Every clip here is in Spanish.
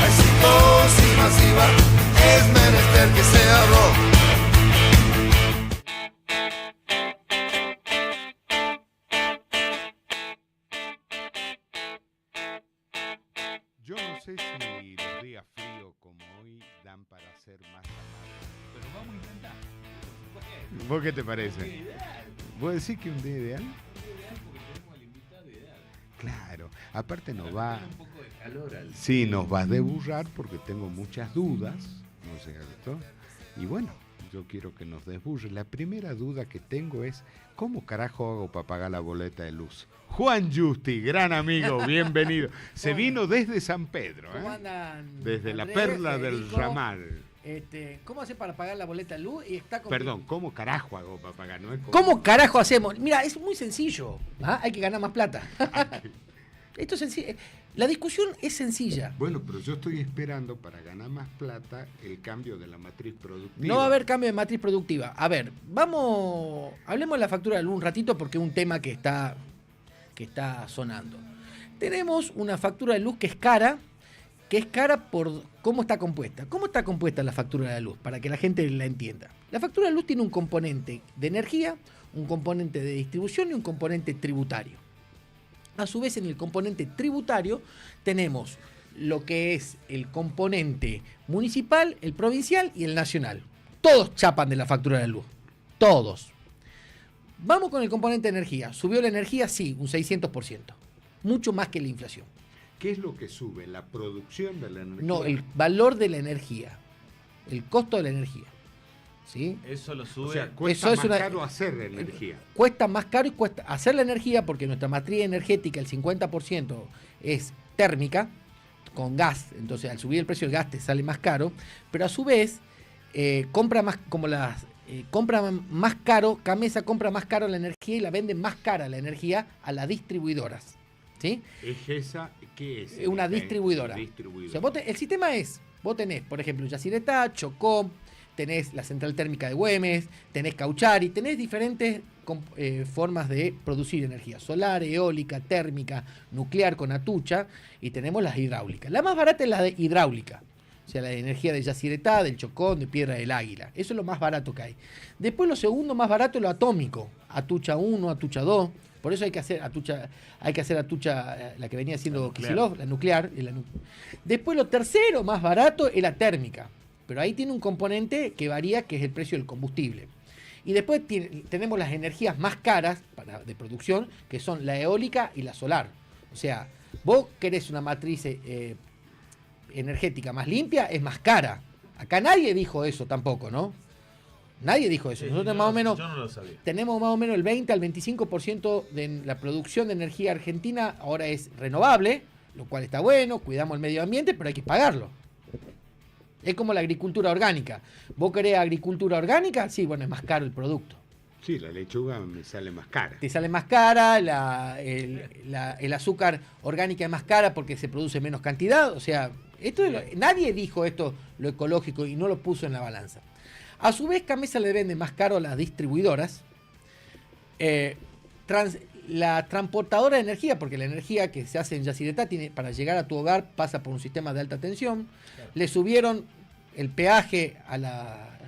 Hay psicosis masiva, es menester que sea rock. Yo no sé si los días fríos como hoy dan para hacer más amables. Pero vamos a intentar. ¿Vos qué te parece? Ideal. ¿Vos decís que un día ideal? Ideal porque tenemos al invitado ideal. Claro, aparte nos va... Un poco de calor al... Sí, nos va a desburrar porque tengo muchas dudas, ¿no es cierto? Y bueno, yo quiero que nos desburre. La primera duda que tengo es, ¿cómo carajo hago para pagar la boleta de luz? Juan Justi, gran amigo, bienvenido. Se vino desde San Pedro, ¿Cómo ¿eh? andan? Desde la Andrés, perla del Federico? ramal. ¿Cómo hace para pagar la boleta de luz? Y está con... Perdón, ¿cómo carajo hago para pagar? No es ¿Cómo carajo hacemos? Mira, es muy sencillo. ¿Ah? Hay que ganar más plata. Esto es sencillo. La discusión es sencilla. Bueno, pero yo estoy esperando para ganar más plata el cambio de la matriz productiva. No va a haber cambio de matriz productiva. A ver, hablemos de la factura de luz un ratito porque es un tema que está sonando. Tenemos una factura de luz que es cara por cómo está compuesta. ¿Cómo está compuesta la factura de la luz? Para que la gente la entienda. La factura de luz tiene un componente de energía, un componente de distribución y un componente tributario. A su vez, en el componente tributario tenemos lo que es el componente municipal, el provincial y el nacional. Todos chapan de la factura de luz. Todos. Vamos con el componente de energía. ¿Subió la energía? Sí, un 600%. Mucho más que la inflación. ¿Qué es lo que sube? ¿La producción de la energía? No, el valor de la energía. El costo de la energía. ¿Sí? Eso lo sube. O sea, cuesta Eso es más una- caro hacer energía. Cuesta más caro y cuesta hacer la energía porque nuestra matriz energética, el 50% es térmica, con gas. Entonces, al subir el precio del gas te sale más caro. Pero a su vez, compra más caro, Camesa compra más caro la energía y la vende más cara la energía a las distribuidoras. ¿Sí? ¿Es esa? ¿Qué es? Una distribuidora. Distribuidora. O sea, el sistema es, vos tenés, por ejemplo, Yacyretá, Chocó, tenés la central térmica de Güemes, tenés Cauchari, tenés diferentes formas de producir energía, solar, eólica, térmica, nuclear con Atucha, y tenemos las hidráulicas. La más barata es la de hidráulica, o sea, la de energía de Yacyretá, del Chocón, de Piedra del Águila. Eso es lo más barato que hay. Después lo segundo más barato es lo atómico, Atucha 1, Atucha 2. Por eso hay que hacer Atucha, la que venía siendo Kicillof, la nuclear. Después lo tercero más barato es la térmica. Pero ahí tiene un componente que varía, que es el precio del combustible. Y después tenemos las energías más caras de producción, que son la eólica y la solar. O sea, vos querés una matriz energética más limpia, es más cara. Acá nadie dijo eso tampoco, ¿no? Nadie dijo eso. Sí, Nosotros yo no lo sabía. tenemos más o menos el 20 al 25% de la producción de energía argentina ahora es renovable, lo cual está bueno, cuidamos el medio ambiente, pero hay que pagarlo. Es como la agricultura orgánica. ¿Vos querés agricultura orgánica? Sí, bueno, es más caro el producto. Sí, la lechuga me sale más cara. Te sale más cara, el azúcar orgánica es más cara porque se produce menos cantidad. O sea, nadie dijo esto, lo ecológico, y no lo puso en la balanza. A su vez, Camesa le vende más caro a las distribuidoras. La transportadora de energía, porque la energía que se hace en Yacyretá para llegar a tu hogar pasa por un sistema de alta tensión. Claro. Le subieron el peaje a la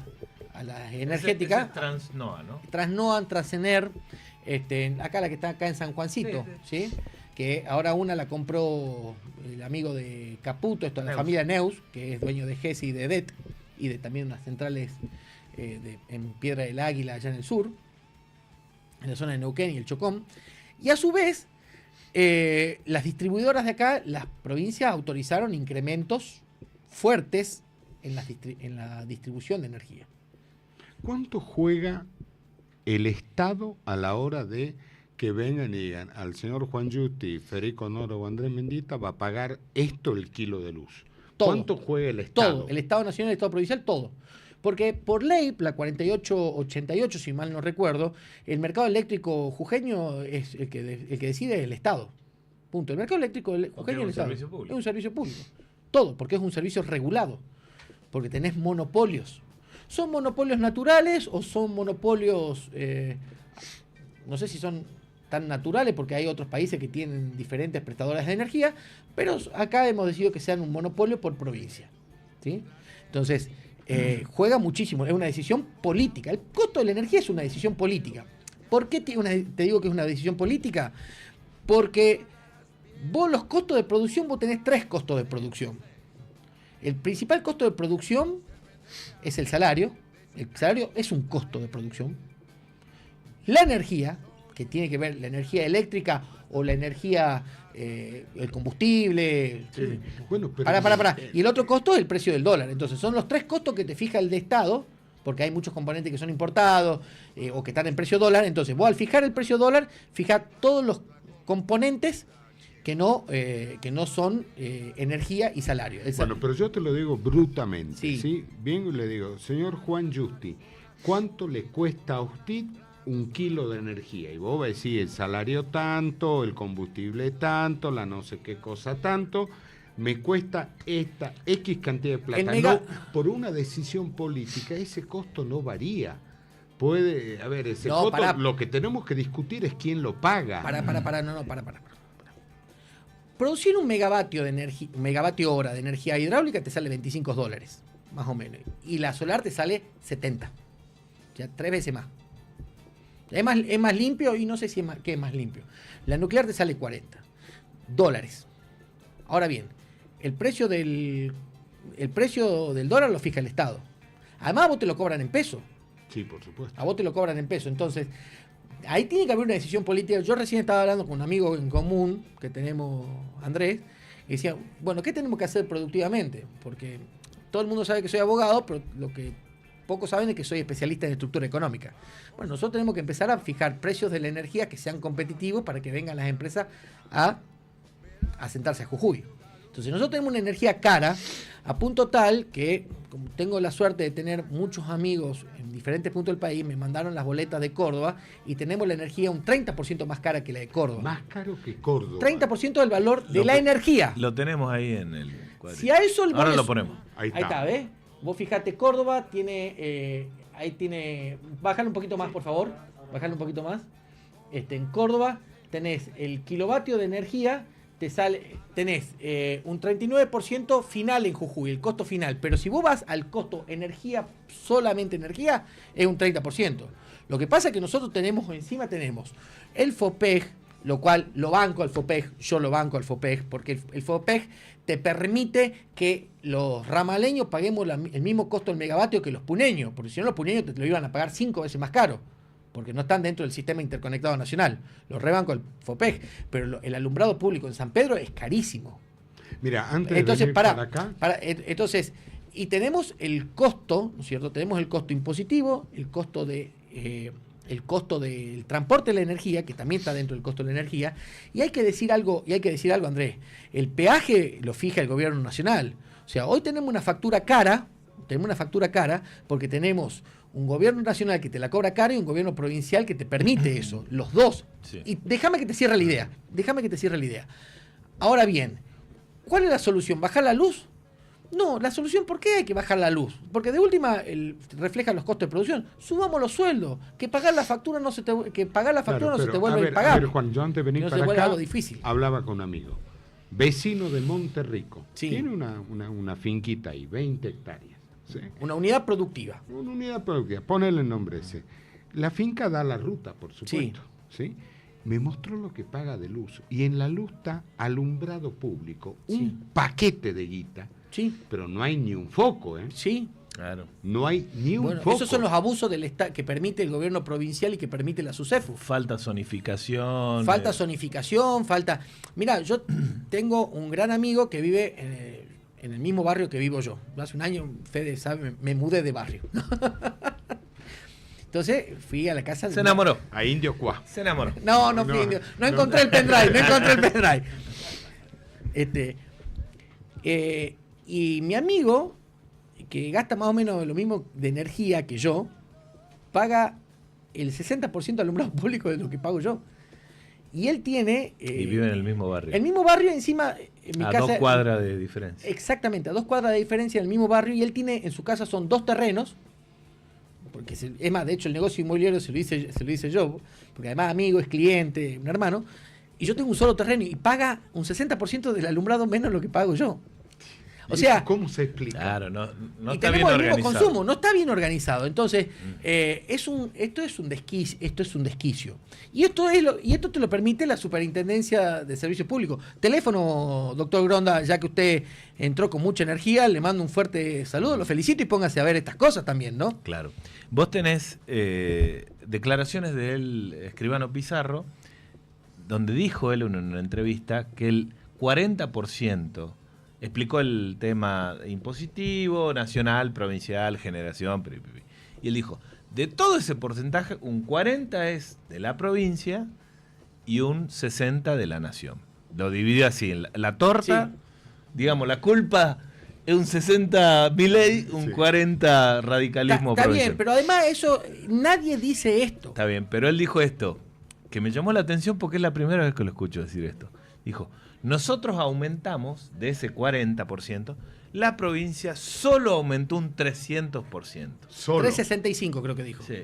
energética. Ese Transnoa, ¿no? Transnoa, Transener, acá la que está acá en San Juancito, ¿sí? Que ahora una la compró el amigo de Caputo, esto es la familia Neus, que es dueño de GES y de DET, y de también unas centrales en Piedra del Águila, allá en el sur, en la zona de Neuquén y el Chocón. Y a su vez, las distribuidoras de acá, las provincias autorizaron incrementos fuertes en la distribución de energía. ¿Cuánto juega el Estado a la hora de que vengan y digan al señor Juan Justi, Federico Noro o Andrés Mendita va a pagar esto el kilo de luz? Todo. ¿Cuánto juega el Estado? Todo, el Estado Nacional, el Estado Provincial, todo. Porque por ley, la 4888, si mal no recuerdo, el mercado eléctrico jujeño es el que decide el Estado. Punto. El mercado eléctrico de Porque Jujuy es un el Estado. servicio público. Es un servicio público. Todo, porque es un servicio regulado. Porque tenés monopolios. ¿Son monopolios naturales o son monopolios, no sé si son tan naturales, porque hay otros países que tienen diferentes prestadores de energía, pero acá hemos decidido que sean un monopolio por provincia, ¿sí? Entonces, juega muchísimo, es una decisión política. El costo de la energía es una decisión política. ¿Por qué te digo que es una decisión política? Porque vos los costos de producción, vos tenés 3 costos de producción. El principal costo de producción es el salario. El salario es un costo de producción. La energía, que tiene que ver la energía eléctrica o la energía, el combustible. Sí. Bueno, pero Para. Y el otro costo es el precio del dólar. Entonces son los 3 costos que te fija el de Estado, porque hay muchos componentes que son importados o que están en precio dólar. Entonces vos al fijar el precio dólar, fija todos los componentes que no son energía y salario. Bueno, pero yo te lo digo brutamente, Sí. ¿sí? Bien, le digo, señor Juan Justi, ¿cuánto le cuesta a usted 1 kilo de energía? Y vos vas a decir, el salario tanto, el combustible tanto, la no sé qué cosa tanto, me cuesta esta X cantidad de plata. No, por una decisión política, ese costo no varía. Puede, a ver, ese No, costo, lo que tenemos que discutir es quién lo paga. Para. Producir un megavatio de energía, un megavatio hora de energía hidráulica te sale $25, más o menos. Y la solar te sale 70. Ya 3 veces más. Es más limpio y no sé si es más, qué es más limpio. La nuclear te sale $40. Ahora bien, el precio del dólar lo fija el Estado. Además, a vos te lo cobran en pesos. Sí, por supuesto. A vos te lo cobran en pesos. Entonces, ahí tiene que haber una decisión política. Yo recién estaba hablando con un amigo en común que tenemos, Andrés, y decía, bueno, ¿qué tenemos que hacer productivamente? Porque todo el mundo sabe que soy abogado, pero lo que pocos saben es que soy especialista en estructura económica. Bueno, nosotros tenemos que empezar a fijar precios de la energía que sean competitivos para que vengan las empresas a sentarse a Jujuy. Entonces nosotros tenemos una energía cara a punto tal que, como tengo la suerte de tener muchos amigos en diferentes puntos del país, me mandaron las boletas de Córdoba y tenemos la energía un 30% más cara que la de Córdoba. Más caro que Córdoba. 30% del valor de la energía. Lo tenemos ahí en el cuadrito. Si a eso Ahora lo ponemos. Ahí Ahí está, ¿ves? Vos fijate, Córdoba tiene, ahí tiene, bájale un poquito más, por favor, bájale un poquito más. En Córdoba tenés el kilovatio de energía, tenés un 39% final en Jujuy, el costo final, pero si vos vas al costo energía, solamente energía, es un 30%. Lo que pasa es que nosotros tenemos el FOPEG, lo cual lo banco al FOPEG, yo lo banco al FOPEG, porque el FOPEG te permite que los ramaleños paguemos el mismo costo del megavatio que los puneños, porque si no los puneños te lo iban a pagar 5 veces más caro, porque no están dentro del sistema interconectado nacional. Los rebanco el FOPEG, pero el alumbrado público en San Pedro es carísimo. Mira, antes Entonces, de venir para acá... entonces, y tenemos el costo, ¿no es cierto? Tenemos el costo impositivo, el costo del transporte de la energía, que también está dentro del costo de la energía, y hay que decir algo, Andrés, el peaje lo fija el gobierno nacional. O sea, hoy tenemos una factura cara porque tenemos un gobierno nacional que te la cobra cara y un gobierno provincial que te permite eso, los dos. Sí. Y déjame que te cierre la idea. Ahora bien, ¿cuál es la solución? ¿Bajar la luz? No, la solución, ¿por qué hay que bajar la luz? Porque de última refleja los costos de producción. Subamos los sueldos, que pagar la factura no se te vuelve a pagar. A ver, Juan, yo antes de venir No se para vuelve acá, algo difícil. hablaba con un amigo, vecino de Monterrico. Sí. Tiene una finquita ahí, 20 hectáreas. ¿Sí? Una unidad productiva. Una unidad productiva, ponele el nombre ese. La finca da la ruta, por supuesto. ¿Sí? Me mostró lo que paga de luz. Y en la luz está alumbrado público, un paquete de guita. Sí. Pero no hay ni un foco, ¿eh? Sí. Claro. No hay ni un foco. Esos son los abusos del que permite el gobierno provincial y que permite la SUCEFU. Falta zonificación. Mira, yo tengo un gran amigo que vive en el mismo barrio que vivo yo. Hace un año, Fede sabe, me mudé de barrio. Entonces fui a la casa. Se enamoró. A Indio Cuá. Se enamoró. No encontré el pendrive. Y mi amigo, que gasta más o menos lo mismo de energía que yo, paga el 60% de alumbrado público de lo que pago yo. Y él tiene... Y vive en el mismo barrio. el mismo barrio encima... En mi a casa, 2 cuadras de diferencia. Exactamente, a 2 cuadras de diferencia en el mismo barrio. Y él tiene, en su casa son 2 terrenos. Porque es más, de hecho el negocio inmobiliario se lo hice yo. Porque además amigo, es cliente, un hermano. Y yo tengo un solo terreno y paga un 60% del alumbrado menos lo que pago yo. O sea, ¿cómo se explica? Claro, no y está bien tenemos el mismo organizado. consumo, no está bien organizado. Entonces, esto es un desquicio. Y esto te lo permite la Superintendencia de Servicios Públicos. Teléfono, doctor Gronda, ya que usted entró con mucha energía, le mando un fuerte saludo, lo felicito y póngase a ver estas cosas también, ¿no? Claro. Vos tenés declaraciones del escribano Pizarro, donde dijo él en una entrevista que el 40%, explicó el tema impositivo, nacional, provincial, generación, y él dijo, de todo ese porcentaje, un 40 es de la provincia y un 60 de la nación. Lo dividió así, en la torta, Sí. digamos, la culpa es un 60 Milei, un Sí. 40 radicalismo Está provincial. bien, pero además eso, nadie dice esto. Está bien, pero él dijo esto, que me llamó la atención porque es la primera vez que lo escucho decir esto. Dijo, nosotros aumentamos de ese 40%, la provincia solo aumentó un 300%. Solo. 365 creo que dijo. Sí.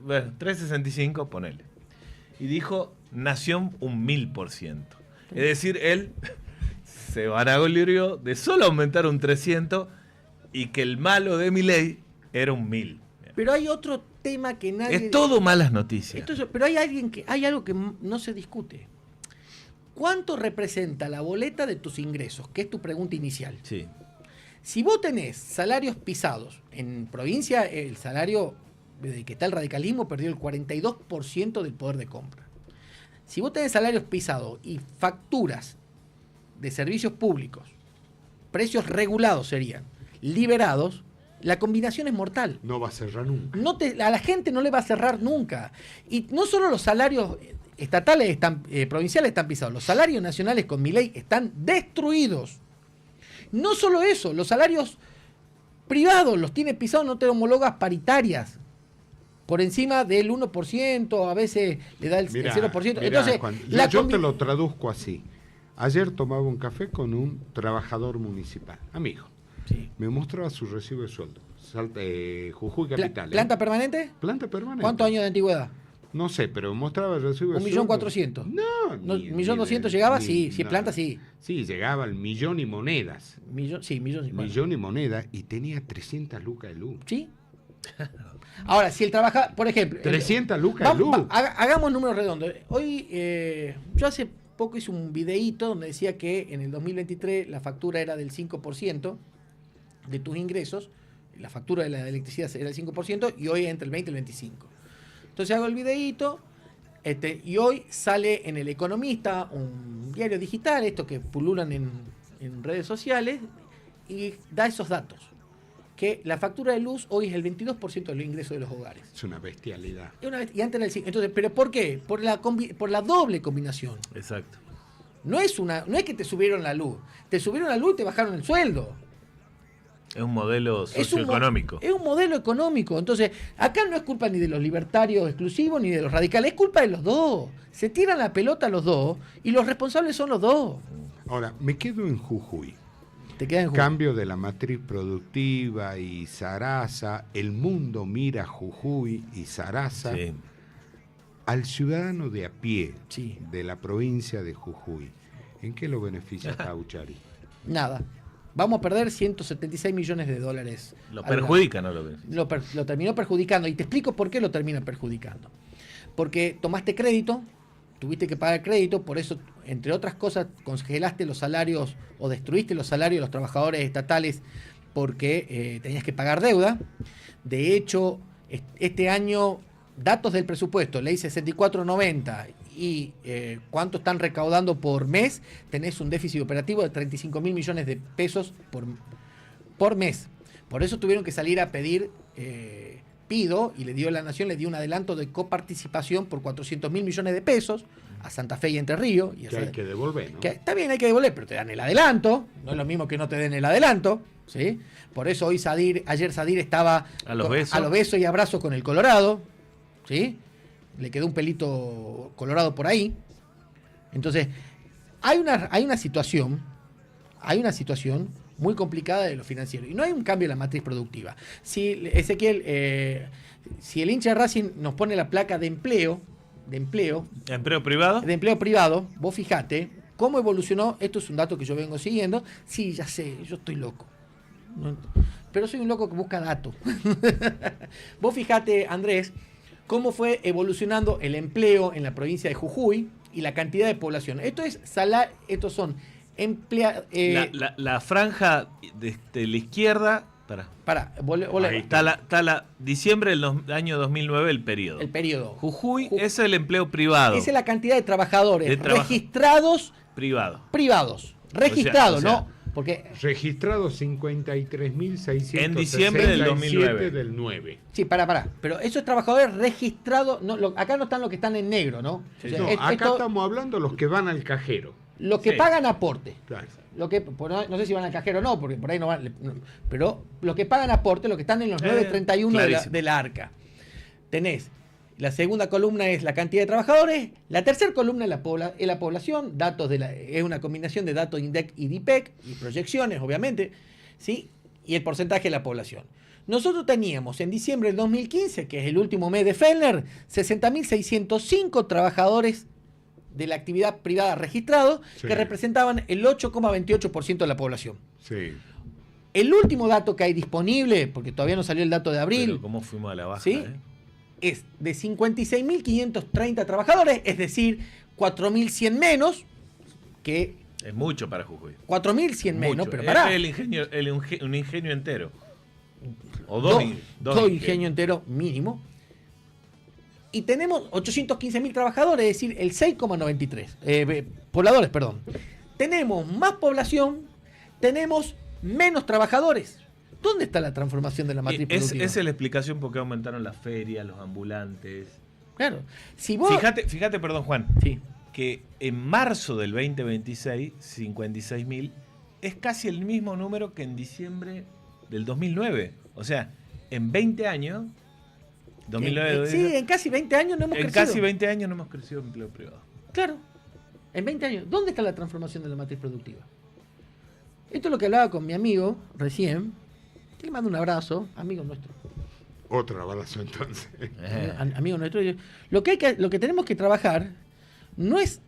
Bueno, 365, ponele. Y dijo, nación un 1000%. Es decir, él se vanaglorió de solo aumentar un 300 y que el malo de Milei era un 1000. Pero hay otro tema que nadie... Es todo malas noticias. Entonces, pero hay algo que no se discute. ¿Cuánto representa la boleta de tus ingresos? Que es tu pregunta inicial. Sí. Si vos tenés salarios pisados, en provincia el salario desde que está el radicalismo perdió el 42% del poder de compra. Si vos tenés salarios pisados y facturas de servicios públicos, precios regulados serían, liberados, la combinación es mortal. No va a cerrar nunca. A la gente no le va a cerrar nunca. Y no solo los salarios estatales provinciales están pisados, los salarios nacionales con Milei están destruidos. No solo eso, los salarios privados los tiene pisados, no te homologas paritarias. Por encima del 1%, a veces le da el 0%. Mirá, Entonces, Juan, la yo te lo traduzco así. Ayer tomaba un café con un trabajador municipal, amigo. Sí. Me mostraba su recibo de sueldo. Jujuy Capital. ¿Planta permanente? Planta permanente. ¿Cuántos años de antigüedad? No sé, pero me mostraba el recibo de sueldo. 1.400.000. No, No, ni- 1.200.000 ni- llegaba, ni- sí. Si es no. planta, sí. Sí, llegaba al millón y monedas. Sí, millones. Bueno. Millón y moneda y tenía 300 lucas de luz. ¿Sí? Ahora, si él trabaja, por ejemplo... 300 lucas de luz. Hagamos números redondos. Hoy, yo hace poco hice un videíto donde decía que en el 2023 la factura era del 5% de tus ingresos, la factura de la electricidad era del 5% y hoy entre el 20 y el 25%. Entonces hago el videíto y hoy sale en El Economista, un diario digital, estos que pululan en redes sociales, y da esos datos. Que la factura de luz hoy es el 22% de los ingresos de los hogares. Es una bestialidad. Y antes era el 5%. Entonces, ¿pero por qué? Por la doble combinación. Exacto. No es que te subieron la luz. Te subieron la luz y te bajaron el sueldo. Es un modelo socioeconómico. Es un modelo económico. Entonces, acá no es culpa ni de los libertarios exclusivos ni de los radicales. Es culpa de los dos. Se tiran la pelota los dos y los responsables son los dos. Ahora, me quedo en Jujuy. Te quedan en Jujuy. Cambio de la matriz productiva y Sarasa. El mundo mira Jujuy y Sarasa. Sí. Al ciudadano de a pie Sí. de la provincia de Jujuy, ¿en qué lo beneficia Cauchari? Nada. Vamos a perder 176 millones de dólares. Lo perjudica, no lo beneficia. Lo terminó perjudicando. Y te explico por qué lo termina perjudicando. Porque tomaste crédito, tuviste que pagar crédito, por eso, entre otras cosas, congelaste los salarios o destruiste los salarios de los trabajadores estatales porque tenías que pagar deuda. De hecho, este año, datos del presupuesto, ley 6490 y cuánto están recaudando por mes, tenés un déficit operativo de 35.000 millones de pesos por mes. Por eso tuvieron que salir a pedir, pido, y la Nación le dio un adelanto de coparticipación por 400.000 millones de pesos a Santa Fe y Entre Ríos. Y Que hay que devolver, ¿no? que está bien, hay que devolver, pero te dan el adelanto. No es lo mismo que no te den el adelanto, ¿sí? Por eso ayer Sadir estaba A los besos. y abrazos con el Colorado, ¿sí? le quedó un pelito colorado por ahí. Entonces, hay una situación muy complicada de lo financiero. Y no hay un cambio en la matriz productiva. Si, Ezequiel, si el hincha de Racing nos pone la placa de empleo privado, vos fijate cómo evolucionó. Esto es un dato que yo vengo siguiendo. Sí, ya sé, yo estoy loco. Pero soy un loco que busca datos. Vos fijate, Andrés, cómo fue evolucionando el empleo en la provincia de Jujuy y la cantidad de población. Estos son empleados. La franja de la izquierda. Ahí Está la diciembre del año 2009, el periodo. El periodo. Jujuy es el empleo privado. Esa es la cantidad de trabajadores registrados. Privados. Registrados, o sea, ¿no? Porque registrados 53.667 en diciembre del 2009. del 9. sí, pará. Pero esos trabajadores registrados, acá no están los que están en negro, ¿no? O sea, No, acá estamos hablando de los que van al cajero. los que sí. pagan aporte. Claro. No sé si van al cajero o no, porque por ahí no van. Pero los que pagan aporte, los que están en los 931 clarísimo. de la ARCA. Tenés. La segunda columna es la cantidad de trabajadores. La tercera columna es la población. Es una combinación de datos INDEC y DIPEC y proyecciones, obviamente, ¿sí? Y el porcentaje de la población. Nosotros teníamos en diciembre del 2015, que es el último mes de Fellner, 60.605 trabajadores de la actividad privada registrados, sí, que representaban el 8,28% de la población. Sí. El último dato que hay disponible, porque todavía no salió el dato de abril, Pero ¿cómo fuimos a la baja? ¿sí? Es de 56.530 trabajadores, es decir, 4.100 menos, que Es mucho para Jujuy. 4.100 menos, Mucho. pero Es pará. un ingenio entero. O Dos dos ingenios enteros mínimo. Y tenemos 815.000 trabajadores, es decir, el 6,93. Pobladores, perdón. Tenemos más población, tenemos menos trabajadores. ¿Dónde está la transformación de la matriz productiva? Esa es la explicación por qué aumentaron las ferias, los ambulantes. Claro. Si vos... Fíjate, perdón, Juan, Sí. que en marzo del 2026, 56.000, es casi el mismo número que en diciembre del 2009. O sea, en 20 años, 2009... Sí, en casi 20 años no hemos en crecido. casi 20 años no hemos crecido en empleo privado. Claro. En 20 años. ¿Dónde está la transformación de la matriz productiva? Esto es lo que hablaba con mi amigo recién. Que le mando un abrazo, amigo nuestro. Otro abrazo entonces. Amigo nuestro. Lo que tenemos que trabajar no es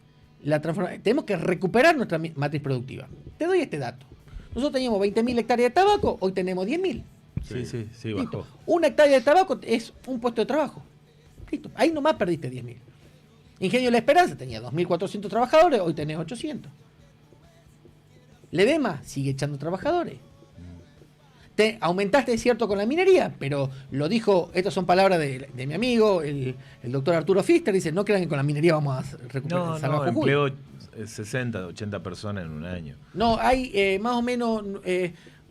la transformación. Tenemos que recuperar nuestra matriz productiva. Te doy este dato. Nosotros teníamos 20.000 hectáreas de tabaco, hoy tenemos 10.000. Sí, Listo. bajó. Una hectárea de tabaco es un puesto de trabajo. Listo. Ahí nomás perdiste 10.000. Ingenio La Esperanza tenía 2.400 trabajadores, hoy tenés 800. Ledema sigue echando trabajadores. Te aumentaste, es cierto, con la minería, pero lo dijo, estas son palabras de mi amigo, el doctor Arturo Fister, dice, no crean que con la minería vamos a recuperar salvar Jujuy. Empleó 60, 80 personas en un año. No, hay más o menos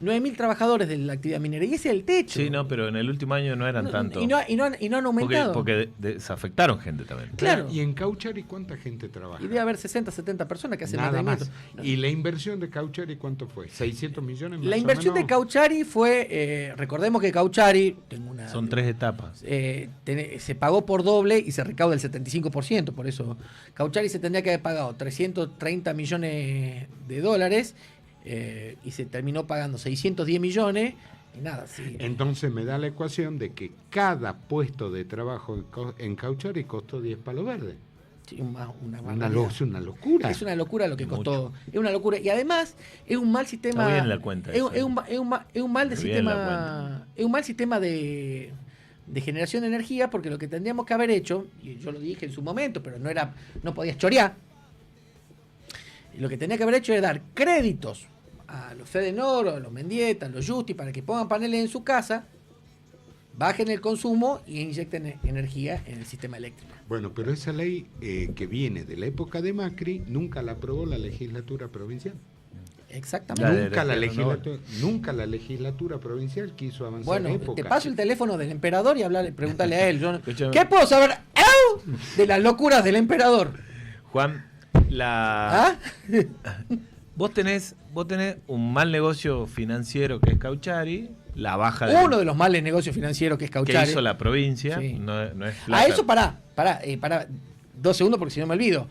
9.000 trabajadores de la actividad minera, y ese es el techo. Sí, no, pero en el último año no eran tanto. Y no han aumentado. Porque desafectaron gente también. Claro. ¿Y en Cauchari cuánta gente trabaja? Y debe haber 60, 70 personas que hacen Nada mantenimiento. más. ¿Y la inversión de Cauchari cuánto fue? ¿600 millones más La o inversión de menos? Cauchari fue, recordemos que Cauchari, Son 3 etapas. se pagó por doble y se recauda el 75%, por eso Cauchari se tendría que haber pagado 330 millones de dólares y se terminó pagando 610 millones y nada, sí. Entonces me da la ecuación de que cada puesto de trabajo en Cauchari costó 10 palos verdes. Sí, una Es una locura. Es una locura lo que costó. Es una locura. Y además es un mal sistema. Está bien la cuenta Es esa. un mal de Está bien la sistema. Es un mal sistema de generación de energía, porque lo que tendríamos que haber hecho, y yo lo dije en su momento, pero no podías chorear. Lo que tenía que haber hecho es dar créditos a los Fedenor, a los Mendieta, a los Justi, para que pongan paneles en su casa, bajen el consumo y inyecten energía en el sistema eléctrico. Bueno, pero esa ley que viene de la época de Macri nunca la aprobó la legislatura provincial. Exactamente. Nunca la legislatura provincial quiso avanzar. Bueno, época. te paso el teléfono del emperador y pregúntale a él. Escúchame. ¿Qué puedo saber de las locuras del emperador? Juan, ¿Ah? vos tenés un mal negocio financiero que es Cauchari, la baja Uno de los males negocios financieros que es que Cauchari. hizo la provincia. Sí. No es A plata. eso pará 2 segundos porque si no me olvido.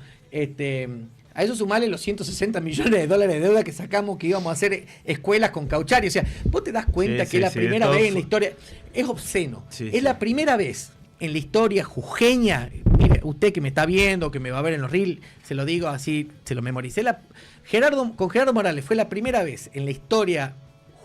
A eso sumale los 160 millones de dólares de deuda que sacamos que íbamos a hacer escuelas con Cauchari. O sea, vos te das cuenta Sí, que sí, la sí, primera todo vez en fue- la historia. Es obsceno. Sí, es sí. la primera vez en la historia jujeña. Mire, usted que me está viendo, que me va a ver en los reels, se lo digo así, se lo memoricé. Con Gerardo Morales fue la primera vez en la historia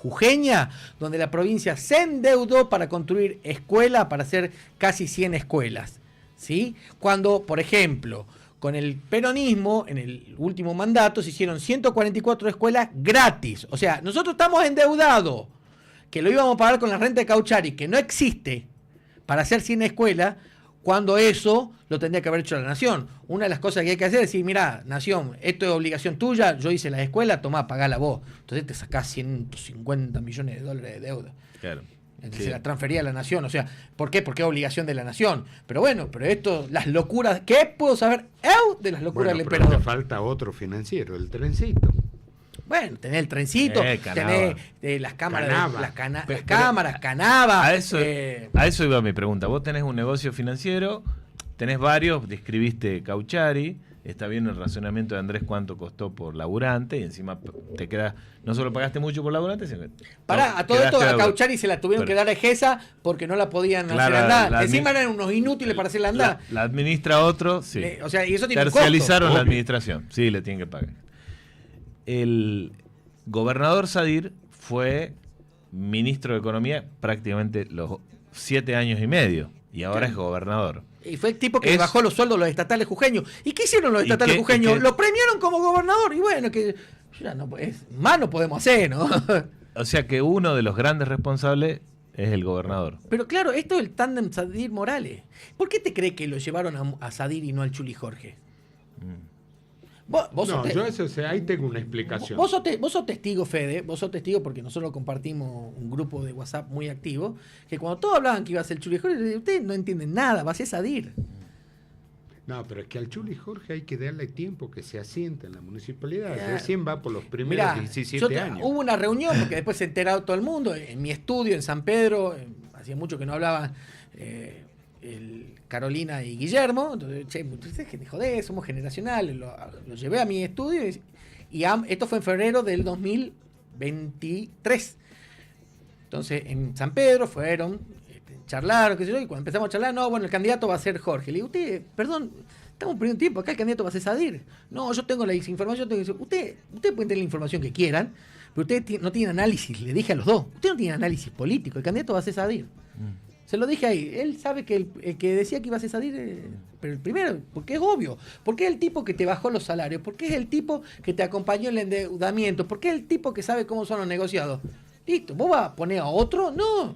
jujeña donde la provincia se endeudó para construir escuela, para hacer casi 100 escuelas. ¿Sí? Cuando, por ejemplo, con el peronismo, en el último mandato, se hicieron 144 escuelas gratis. O sea, nosotros estamos endeudados, que lo íbamos a pagar con la renta de Cauchari, que no existe, para hacer 100 escuelas, cuando eso lo tendría que haber hecho la Nación. Una de las cosas que hay que hacer es decir, mirá, Nación, esto es obligación tuya, yo hice la escuela, tomá, pagala vos. Entonces te sacás 150 millones de dólares de deuda. Claro. Entonces Sí. se la transfería a la Nación. O sea, ¿por qué? Porque es obligación de la Nación. Pero bueno, pero esto, las locuras, ¿qué puedo saber de las locuras Bueno, del pero te emperador? falta otro financiero, el trencito. Bueno, tenés el trencito, Canava. tenés las cámaras, Canava. las Pero- cámaras, Canava. A eso iba mi pregunta. Vos tenés un negocio financiero, tenés varios, describiste Cauchari, está bien el razonamiento de Andrés cuánto costó por laburante, y encima te queda, no solo pagaste mucho por laburante, sino que Pará, a todo quedaste esto a deuda. Cauchari se la tuvieron Pero- que dar a Egesa porque no la podían Claro, hacer andar. la Encima admi- eran unos inútiles para hacerla andar. La administra otro, sí. O sea, y eso tiene un costo. Tercializaron la Obvio. administración, sí, le tienen que pagar. El gobernador Sadir fue ministro de Economía prácticamente los 7 años y medio, y ahora es gobernador. Y fue el tipo que Es- le bajó los sueldos a los estatales jujeños. ¿Y qué hicieron los ¿Y estatales qué- jujeños? y qué? Lo premiaron como gobernador. Y bueno, que ya no, más no podemos hacer, ¿no? O sea que uno de los grandes responsables es el gobernador. Pero claro, esto es el tándem Sadir-Morales. ¿Por qué te crees que lo llevaron a Sadir y no al Chuli Jorge? Vos No, sos yo eso, ahí tengo una explicación. Vos sos testigo, Fede, vos sos testigo porque nosotros compartimos un grupo de WhatsApp muy activo, que cuando todos hablaban que iba a ser el Chuli Jorge, ustedes no entienden nada, va a ser Sadir. No, pero es que al Chuli Jorge hay que darle tiempo que se asiente en la municipalidad. Ya. Recién va por los primeros Mirá, 17 años. hubo una reunión, porque después se enterado todo el mundo, en mi estudio en San Pedro, hacía mucho que no hablaban Carolina y Guillermo, entonces, che, ustedes que te jodés, somos generacionales, lo llevé a mi estudio esto fue en febrero del 2023. Entonces, en San Pedro fueron, charlaron, qué sé yo, y cuando empezamos a charlar, no, bueno, el candidato va a ser Jorge. Le digo, usted, perdón, estamos perdiendo tiempo, acá el candidato va a ser Sadir. No, yo tengo la información, usted puede tener la información que quieran, pero usted no tiene análisis, le dije a los dos, usted no tiene análisis político, el candidato va a ser Sadir. Se lo dije ahí, él sabe que el que decía que iba a ser Sadir, pero el primero, porque es obvio, porque es el tipo que te bajó los salarios, porque es el tipo que te acompañó en el endeudamiento, porque es el tipo que sabe cómo son los negociados. Listo, ¿vos vas a poner a otro? No,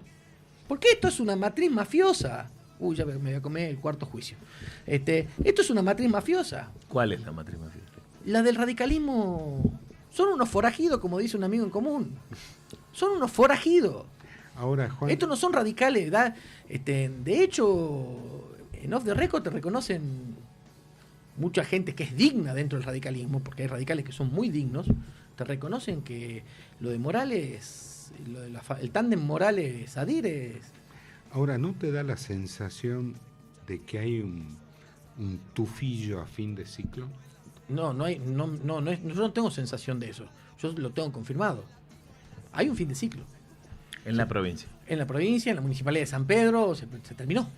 porque esto es una matriz mafiosa. Uy, ya me voy a comer el cuarto juicio. Esto es una matriz mafiosa. ¿Cuál es la matriz mafiosa? La del radicalismo son unos forajidos, como dice un amigo en común. Son unos forajidos. Ahora, Juan, Estos no son radicales, ¿verdad? De hecho, en Off the Record te reconocen mucha gente que es digna dentro del radicalismo, porque hay radicales que son muy dignos, te reconocen que lo de Morales, el tándem Morales-Sadir es... ahora, ¿no te da la sensación de que hay un tufillo a fin de ciclo? No es, yo no tengo sensación de eso, yo lo tengo confirmado. Hay un fin de ciclo. En la provincia. En la provincia, en la municipalidad de San Pedro, se terminó.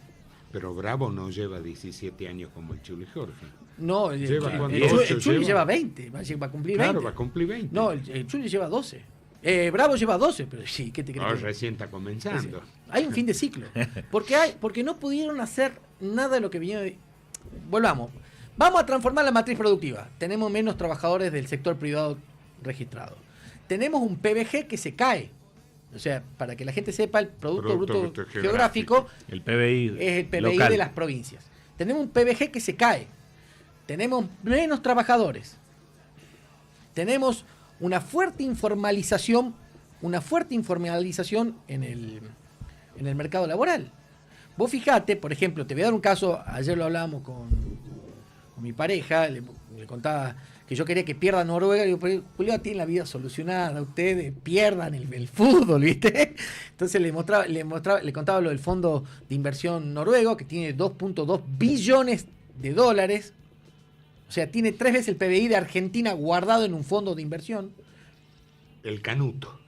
Pero Bravo no lleva 17 años como el Chuli Jorge. No, Lleva cuánto, el 8 Chuli lleva. lleva 20, va a cumplir 20. Claro, va a cumplir 20. No, el Chuli lleva 12. Bravo lleva 12, pero sí, ¿qué te crees? No, que- recién está comenzando. Hay un fin de ciclo. Porque no pudieron hacer nada de lo que vinieron. Volvamos. Vamos a transformar la matriz productiva. Tenemos menos trabajadores del sector privado registrados. Tenemos un PBG que se cae. O sea, para que la gente sepa, el Producto Bruto Geográfico El PBI. es el PBI local. de las provincias. Tenemos un PBG que se cae. Tenemos menos trabajadores. Tenemos una fuerte informalización en el mercado laboral. Vos fijate, por ejemplo, te voy a dar un caso, ayer lo hablábamos con mi pareja, le contaba que yo quería que pierda Noruega. Digo, pero Julián tiene la vida solucionada, ustedes pierdan el fútbol, ¿viste? Entonces le contaba lo del fondo de inversión noruego, que tiene 2.2 billones de dólares. O sea, tiene 3 veces el PBI de Argentina guardado en un fondo de inversión. El canuto.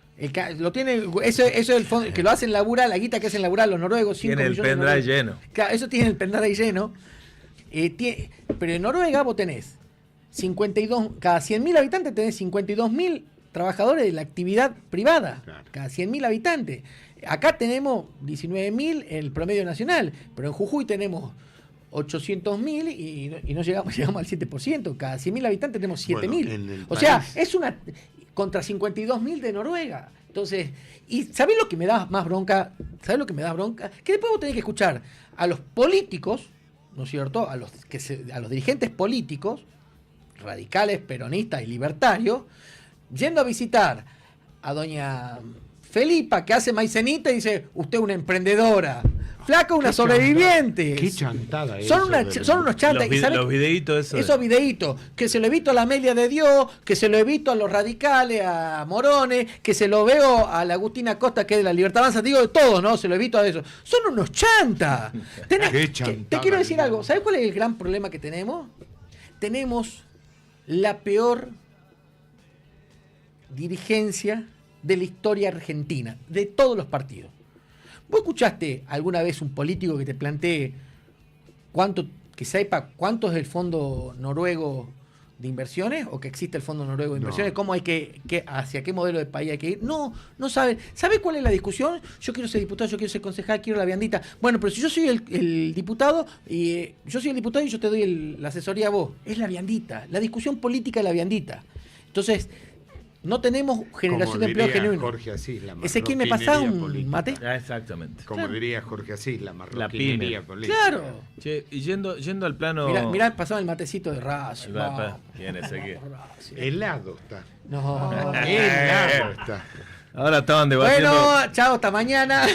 Lo tiene, eso es el fondo que lo hacen laburar, la guita que hacen laburar los noruegos. Tiene el pendrive lleno. Claro, eso tiene el pendrive lleno. Pero en Noruega vos tenés 52, cada 100.000 habitantes tenés 52.000 trabajadores de la actividad privada. Claro. Cada 100.000 habitantes. Acá tenemos 19.000 en el promedio nacional, pero en Jujuy tenemos 800.000 y no llegamos al 7%. Cada 100.000 habitantes tenemos 7.000. O sea, es una contra 52.000 de Noruega. Entonces, ¿y sabés lo que me da más bronca? ¿Sabés lo que me da bronca? Que después vos tenés que escuchar a los políticos, ¿no es cierto? A los dirigentes políticos, radicales, peronistas y libertarios, yendo a visitar a doña Felipa, que hace maicenita, y dice, usted es una emprendedora. Flaca, una sobreviviente. Qué chantada es. Son unos chantas. Los videitos esos videitos. Que se lo evito a la Amelia de Dios, que se lo evito a los radicales, a Morones, que se lo veo a la Agustina Costa, que es de la Libertad Avanza. Digo de todo, ¿no? Se lo evito a eso. Son unos chantas. Te quiero decir algo. ¿Sabes cuál es el gran problema que tenemos? Tenemos la peor dirigencia de la historia argentina, de todos los partidos. ¿Vos escuchaste alguna vez un político que te plantee que sepa cuánto es el fondo noruego de inversiones o que existe el fondo noruego de inversiones? No. ¿Cómo hay hacia qué modelo de país hay que ir? No saben. ¿Sabe cuál es la discusión? Yo quiero ser diputado, yo quiero ser concejal, quiero la viandita. Bueno, pero si yo soy el diputado y yo te doy la asesoría a vos. Es la viandita. La discusión política es la viandita. Entonces, no tenemos generación de empleo genuino. Jorge Asís, ¿Ese quién me pasa un mate? Exactamente. Como diría Jorge Asís, la marroquinería política. Claro. Che, y yendo al plano... Mirá, pasaba el matecito de Racing. ¿Quién es ese? Helado está. No. Helado está. Ahora estaban debatiendo... Bueno, chao, hasta mañana.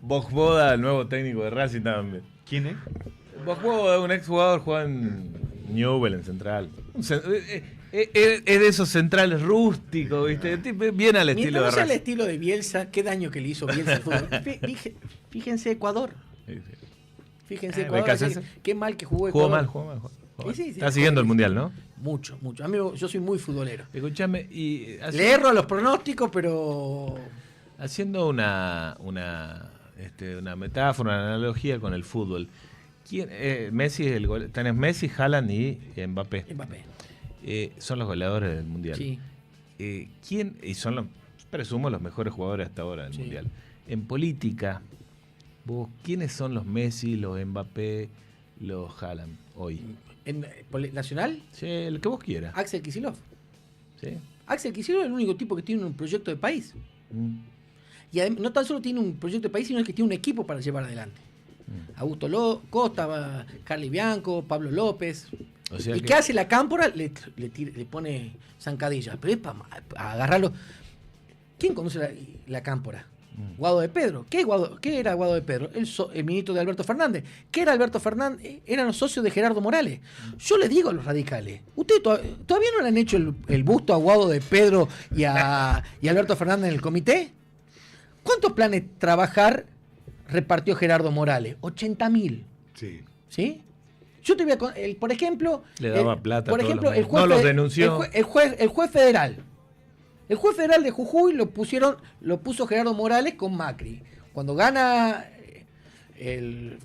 Vojvoda, el nuevo técnico de Racing también. ¿Quién es? Vojvoda, un exjugador, juega en Newell, en Central. Es de esos centrales rústicos, ¿viste? Bien al estilo de Racing. No es el estilo de Bielsa. Qué daño que le hizo Bielsa al fútbol. Fíjense Ecuador. Fíjense Ecuador. Qué mal que jugó Ecuador. Jugó mal. Sí, Está siguiendo el Mundial, ¿no? Mucho. A mí, yo soy muy futbolero. Escuchame, le erro a los pronósticos, pero... Haciendo una metáfora, una analogía con el fútbol. Messi es el gol. Tenés Messi, Haaland y Mbappé. Son los goleadores del Mundial. Sí. Y son presumo, los mejores jugadores hasta ahora del Mundial. En política, ¿quiénes son los Messi, los Mbappé, los Haaland hoy? ¿En nacional? Sí, el que vos quieras. Axel Kicillof. ¿Sí? Axel Kicillof es el único tipo que tiene un proyecto de país. Y no tan solo tiene un proyecto de país, sino que tiene un equipo para llevar adelante. Augusto Costa, Carly Bianco, Pablo López. O sea ¿Y qué hace la cámpora? Le pone zancadillas. Pero es para agarrarlo. ¿Quién conoce la cámpora? Guado de Pedro. ¿Qué era Guado de Pedro? El ministro de Alberto Fernández. ¿Qué era Alberto Fernández? Eran los socios de Gerardo Morales. Yo le digo a los radicales, ¿ustedes todavía no le han hecho el busto a Guado de Pedro y a Alberto Fernández en el comité? ¿Cuántos planes trabajar repartió Gerardo Morales? 80.000. ¿Sí? Yo te voy a... por ejemplo... Le daba plata. Por ejemplo, el juez... No los denunció. El juez federal. El juez federal de Jujuy lo puso Gerardo Morales con Macri. Cuando gana el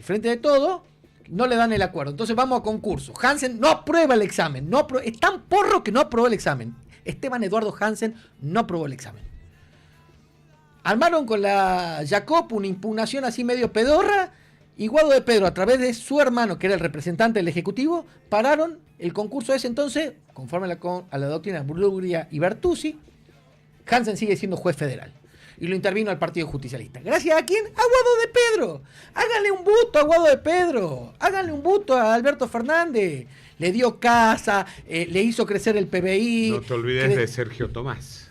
Frente de Todo, no le dan el acuerdo. Entonces vamos a concurso. Hansen no aprueba el examen. Es tan porro que no aprobó el examen. Esteban Eduardo Hansen no aprobó el examen. Armaron con la Jacob una impugnación así medio pedorra. Y Guado de Pedro, a través de su hermano, que era el representante del Ejecutivo, pararon el concurso ese entonces, conforme a la doctrina Bruglia y Bertuzzi. Hansen sigue siendo juez federal. Y lo intervino al Partido Justicialista. ¿Gracias a quién? A Guado de Pedro. Háganle un busto a Guado de Pedro. Háganle un busto a Alberto Fernández. Le dio casa, le hizo crecer el PBI. No te olvides de Sergio Tomás.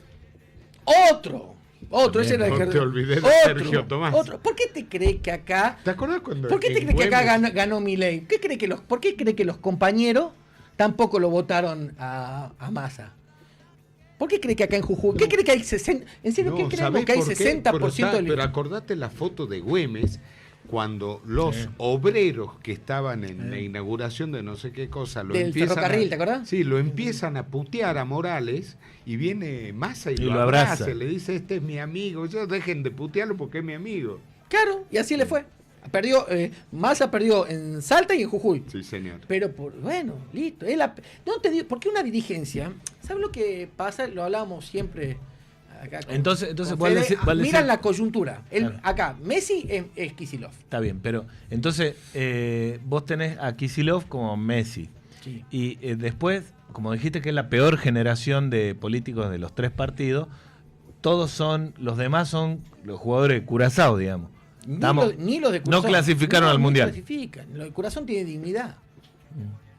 Otro, ese era el no que... te olvides de Sergio Tomás. ¿Por qué te crees que acá... ¿Te acuerdas cuando... ¿Por qué te crees que acá ganó Milei? ¿Por qué cree que los compañeros tampoco lo votaron a Massa. ¿Por qué cree que acá en Jujuy? ¿Qué cree que hay 60%? ¿En serio qué creemos que hay 60% del... Pero acordate la foto de Güemes cuando los obreros que estaban en la inauguración de no sé qué cosa del ferrocarril, ¿te acordás? Sí, lo empiezan a putear a Morales y viene Massa y lo abraza. le dice, este es mi amigo, yo dejen de putearlo porque es mi amigo. Claro, y así le fue. Perdió, Massa perdió en Salta y en Jujuy. Sí, señor. Pero, bueno, listo. No te digo, porque una dirigencia, ¿sabes lo que pasa? Lo hablábamos siempre acá. Entonces con Fede. Miran la coyuntura. Claro. Acá, Messi es Kicillof. Está bien, pero entonces vos tenés a Kicillof como Messi. Sí. Y después, como dijiste que es la peor generación de políticos de los tres partidos, los demás son los jugadores de Curazao, digamos. Ni los de Curazao. No clasificaron al Mundial. Clasifican. Los de Curazao tienen dignidad.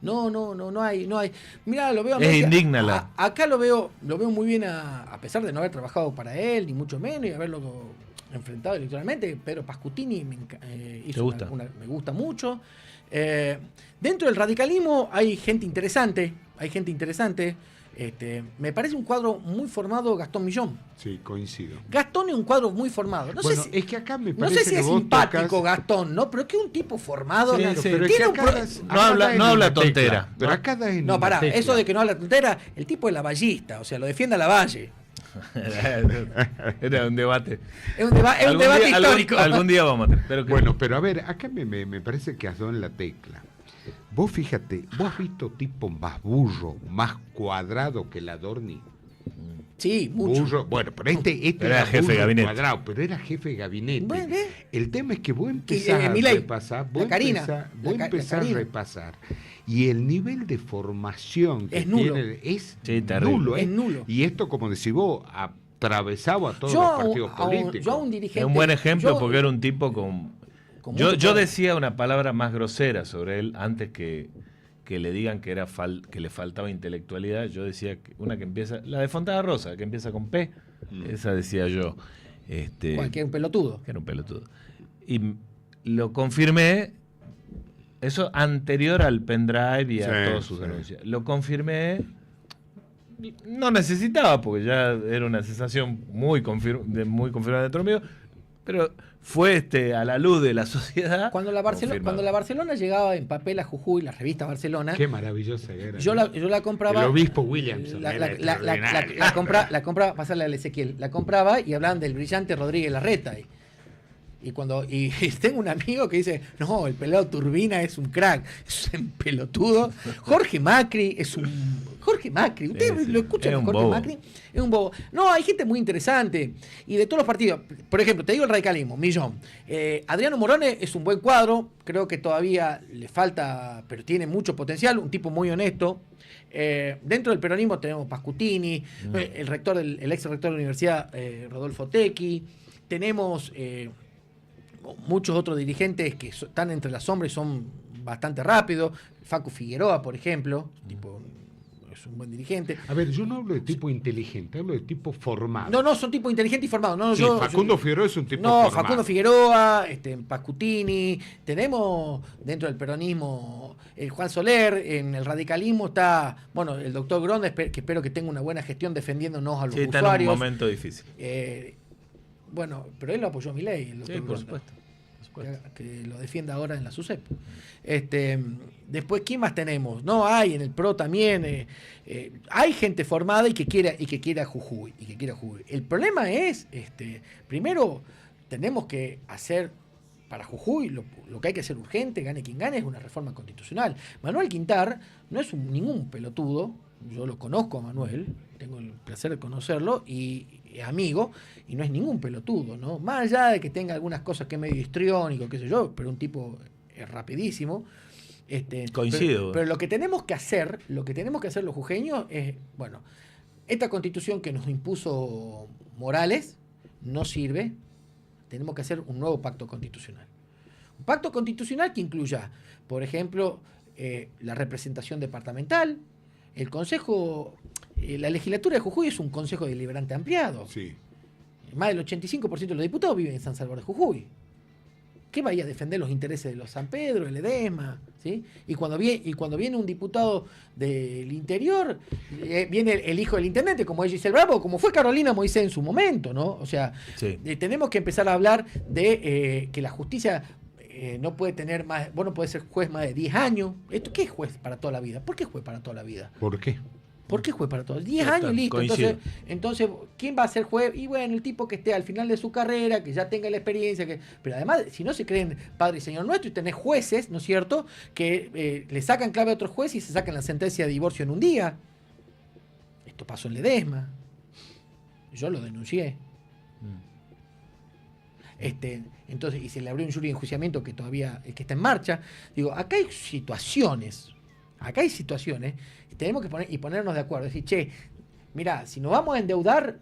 No hay. Mirá, lo veo a Es Messi. indigna Acá lo veo muy bien a pesar de no haber trabajado para él, ni mucho menos, y haberlo enfrentado electoralmente. Pedro Pascutini ¿Te gusta? Me gusta mucho. Dentro del radicalismo hay gente interesante. Me parece un cuadro muy formado Gastón Millón. Sí, coincido. Gastón es un cuadro muy formado. No sé si, es que acá me no parece sé si que es vos simpático tocas... Gastón, ¿no? Pero que es un tipo formado. Sí, Claro, sí. Pero es tiene que un acá pro- das- no acá habla- das en no habla una tecla. tontera. Pero acá das en No, una pará, tecla. eso de que no habla tontera, el tipo es lavallista, o sea, lo defiende a Lavalle. Era un debate. Es un debate histórico. Algún día vamos a tener. Pero a ver, acá me parece que has dado en la tecla. Vos fíjate, vos has visto tipo más burro, más cuadrado que la Dorni. Sí, mucho. Burro, bueno, pero Pero era jefe burro de gabinete. cuadrado, pero era jefe de gabinete. Bueno, El tema es que vos empezás a Milei, repasar, la Karina, vos la empezás a Karina. repasar, y el nivel de formación que Es nulo. tiene es Sí, terrible. nulo. Es nulo. Y esto, como decís vos, atravesaba a todos Yo los a un- partidos a un- políticos. yo a un dirigente. Es un buen ejemplo yo- porque era un tipo con mucho yo poder. decía una palabra más grosera sobre él antes que le digan que que le faltaba intelectualidad. Yo decía que una que empieza, la de Fontana Rosa, que empieza con P, esa decía yo. Cualquier pelotudo. Que era un pelotudo. Y lo confirmé, eso anterior al pendrive y a Sí, todas sus sí. denuncias. Lo confirmé, no necesitaba, porque ya era una sensación muy confirmada dentro mío, pero fue a la luz de la sociedad. Cuando la Barcelona llegaba en papel a Jujuy, la revista Barcelona, Qué maravillosa era. yo la compraba. El obispo Williamson. La compraba, pasarle al Ezequiel, la compraba y hablaban del brillante Rodríguez Larreta. Y tengo un amigo que dice, no, el pelado Turbina es un crack, es un pelotudo. Jorge Macri, usted Sí. lo escucha, Es un Jorge bobo. Macri, es un bobo. No, hay gente muy interesante. Y de todos los partidos, por ejemplo, te digo el radicalismo, Millón. Adriano Morone es un buen cuadro, creo que todavía le falta, pero tiene mucho potencial, un tipo muy honesto. Dentro del peronismo tenemos Pascutini, el ex rector de la universidad, Rodolfo Tecchi. Tenemos muchos otros dirigentes que están entre las sombras y son bastante rápidos. Facu Figueroa, por ejemplo, es un buen dirigente. A ver, yo no hablo de tipo inteligente, hablo de tipo formado. No, son tipos inteligentes y formados. No, Sí, Facundo Figueroa es un tipo formado. Facundo Figueroa, Pascutini. Tenemos dentro del peronismo el Juan Soler. En el radicalismo está, bueno, el doctor Gronda, que espero que tenga una buena gestión defendiéndonos a los Sí, está en usuarios. un momento difícil. Bueno, pero él lo apoyó a Milei, el doctor Sí, por Gronda. supuesto. Que lo defienda ahora en la SUSEP. Después, ¿quién más tenemos? No, hay en el PRO también. Hay gente formada y que quiera Jujuy. El problema es, primero, tenemos que hacer para Jujuy lo que hay que hacer urgente, gane quien gane, es una reforma constitucional. Manuel Quintar no es ningún pelotudo. Yo lo conozco a Manuel, tengo el placer de conocerlo y es amigo, y no es ningún pelotudo, ¿no? Más allá de que tenga algunas cosas que es medio histriónico, qué sé yo, pero un tipo es rapidísimo. Coincido. Pero lo que tenemos que hacer los jujeños es, bueno, esta constitución que nos impuso Morales no sirve, tenemos que hacer un nuevo pacto constitucional. Un pacto constitucional que incluya, por ejemplo, la representación departamental, el consejo, la legislatura de Jujuy es un consejo deliberante ampliado. Sí. Más del 85% de los diputados viven en San Salvador de Jujuy. ¿Qué vaya a defender los intereses de los San Pedro, el Edesma? ¿Sí? Y cuando viene un diputado del interior, viene el hijo del intendente, como es Giselle Bravo, como fue Carolina Moisés en su momento, ¿no? O sea, Sí. tenemos que empezar a hablar de que la justicia no puede tener más, vos no podés ser juez más de 10 años. ¿Qué es juez para toda la vida? ¿Por qué juez para toda la vida? ¿Por qué? ¿Por qué juez para todos? 10 Ya años, está, listo. coincido. Entonces, ¿quién va a ser juez? Y bueno, el tipo que esté al final de su carrera, que ya tenga la experiencia. Pero además, si no se creen Padre y Señor Nuestro, y tenés jueces, ¿no es cierto?, que le sacan clave a otro juez y se sacan la sentencia de divorcio en un día. Esto pasó en Ledesma. Yo lo denuncié. Entonces, y se le abrió un jury de enjuiciamiento que todavía que está en marcha. Digo, acá hay situaciones. Tenemos que ponernos de acuerdo. Decir, che, mirá, si nos vamos a endeudar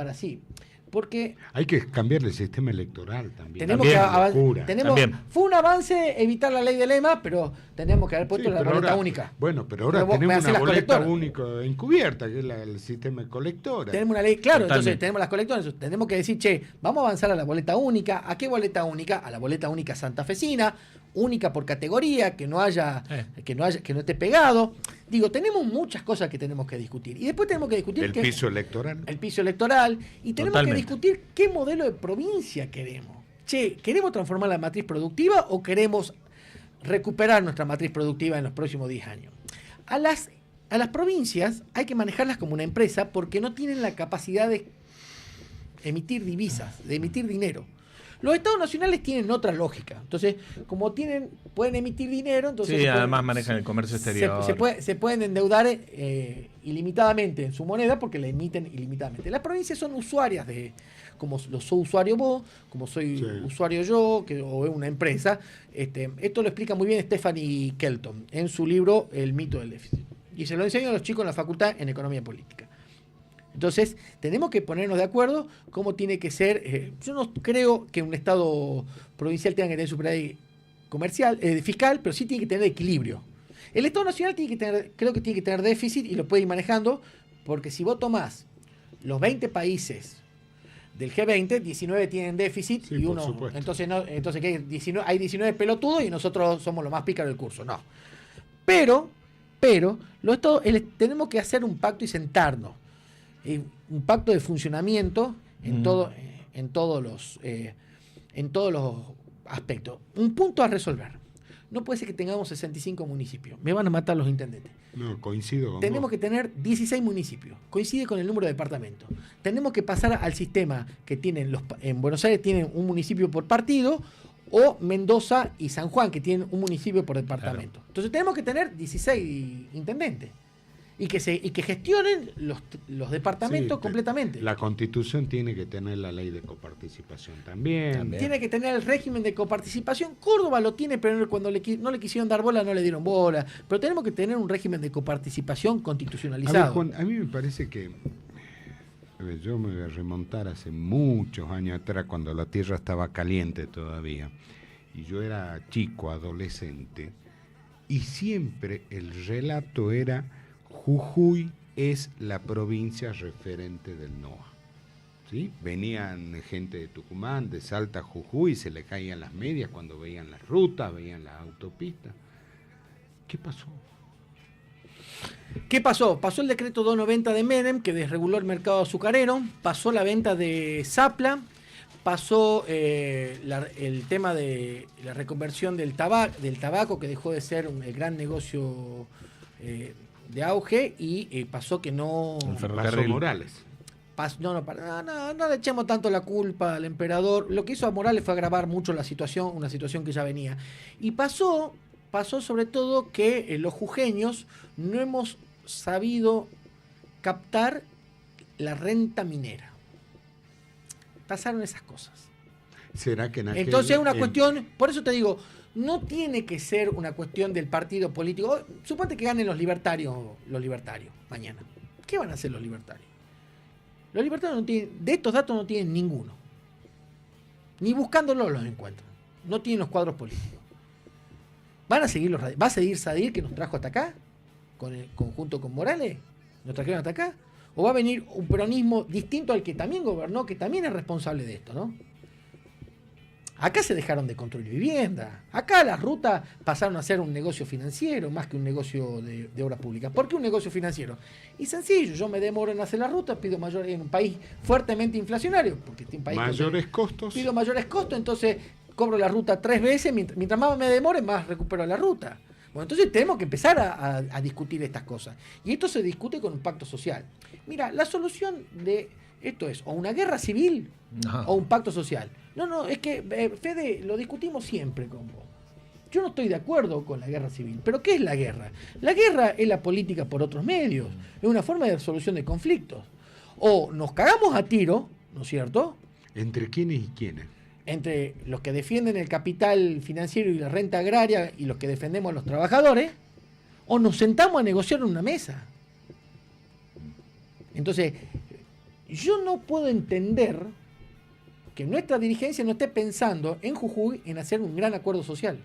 así. Porque Hay que cambiar el sistema electoral también. tenemos También, que locura. También. Fue un avance evitar la ley de lema, pero tenemos que haber puesto Sí, la pero boleta ahora- única. Bueno, pero ahora Pero vos me tenemos hacés una las boleta colectoras. única encubierta, que es el sistema de colectora. Tenemos una ley, claro, Totalmente. entonces tenemos las colectoras, entonces tenemos que decir, che, vamos a avanzar a la boleta única. ¿A qué boleta única? A la boleta única santafesina, única por categoría, que no esté pegado. Digo, tenemos muchas cosas que tenemos que discutir. Y después tenemos que discutir El piso electoral. el piso electoral. Y tenemos Totalmente. que discutir qué modelo de provincia queremos. Che, ¿queremos transformar la matriz productiva o queremos recuperar nuestra matriz productiva en los próximos 10 años? A las provincias hay que manejarlas como una empresa porque no tienen la capacidad de emitir divisas, de emitir dinero. Los estados nacionales tienen otra lógica. Entonces, como pueden emitir dinero, entonces Sí, se pueden- además manejan el comercio exterior. se pueden endeudar ilimitadamente en su moneda porque la emiten ilimitadamente. Las provincias son usuarias como lo soy usuario vos, como soy Sí. usuario yo, o es una empresa. Esto lo explica muy bien Stephanie Kelton en su libro El mito del déficit. Y se lo enseño a los chicos en la facultad en Economía Política. Entonces, tenemos que ponernos de acuerdo cómo tiene que ser. Yo no creo que un Estado provincial tenga que tener superávit fiscal, pero sí tiene que tener equilibrio. El Estado nacional creo que tiene que tener déficit y lo puede ir manejando, porque si vos tomás los 20 países del G20, 19 tienen déficit Sí, y por uno. supuesto. Entonces ¿qué? Hay 19 pelotudos y nosotros somos los más pícaros del curso. No. Pero tenemos que hacer un pacto y sentarnos. Un pacto de funcionamiento en todos los aspectos. Un punto a resolver. No puede ser que tengamos 65 municipios. Me van a matar los intendentes. No, coincido con Tenemos vos. que tener 16 municipios. Coincide con el número de departamentos. Tenemos que pasar al sistema que tienen en Buenos Aires tienen un municipio por partido, o Mendoza y San Juan, que tienen un municipio por departamento. Claro. Entonces tenemos que tener 16 intendentes. Y que gestionen los departamentos Sí, completamente. La Constitución tiene que tener la ley de coparticipación también. También. Tiene que tener el régimen de coparticipación. Córdoba lo tiene, pero cuando no le quisieron dar bola, no le dieron bola. Pero tenemos que tener un régimen de coparticipación A ver, constitucionalizado. Juan, a mí me parece que a ver, yo me voy a remontar hace muchos años atrás, cuando la tierra estaba caliente todavía, y yo era chico, adolescente, y siempre el relato era: Jujuy es la provincia referente del NOA. ¿Sí? Venían gente de Tucumán, de Salta, Jujuy, se le caían las medias cuando veían las rutas, veían las autopistas. ¿Qué pasó? ¿Qué pasó? Pasó el decreto 290 de Menem, que desreguló el mercado azucarero, pasó la venta de Zapla, pasó el tema de la reconversión del tabaco, que dejó de ser el gran negocio de auge, y pasó que no... El Pasó ferrocarril. Morales. No le echemos tanto la culpa al emperador. Lo que hizo a Morales fue agravar mucho la situación, una situación que ya venía. Y pasó sobre todo que los jujeños no hemos sabido captar la renta minera. Pasaron esas cosas. ¿Será que en aquel, Entonces es una cuestión, por eso te digo, no tiene que ser una cuestión del partido político. Suponte que ganen los libertarios mañana. ¿Qué van a hacer los libertarios? Los libertarios no tienen, de estos datos no tienen ninguno. Ni buscándolos los encuentran. No tienen los cuadros políticos. ¿Va a seguir Sadir, que nos trajo hasta acá? Junto con Morales, nos trajeron hasta acá. ¿O va a venir un peronismo distinto al que también gobernó, que también es responsable de esto, ¿no? Acá se dejaron de construir vivienda. Acá las rutas pasaron a ser un negocio financiero más que un negocio de obra pública. ¿Por qué un negocio financiero? Y sencillo, yo me demoro en hacer la ruta, pido mayor en un país fuertemente inflacionario, porque es un país Mayores costos. pido mayores costos, entonces cobro la ruta 3 veces, mientras más me demore, más recupero la ruta. Bueno, entonces tenemos que empezar a discutir estas cosas. Y esto se discute con un pacto social. Mira, la solución de esto es o una guerra civil o un pacto social. No, es que, Fede, lo discutimos siempre con vos. Yo no estoy de acuerdo con la guerra civil. ¿Pero qué es la guerra? La guerra es la política por otros medios. Es una forma de solución de conflictos. O nos cagamos a tiro, ¿no es cierto?, ¿Entre quiénes y quiénes? entre los que defienden el capital financiero y la renta agraria y los que defendemos a los trabajadores, o nos sentamos a negociar en una mesa. Entonces, yo no puedo entender que nuestra dirigencia no esté pensando en Jujuy en hacer un gran acuerdo social.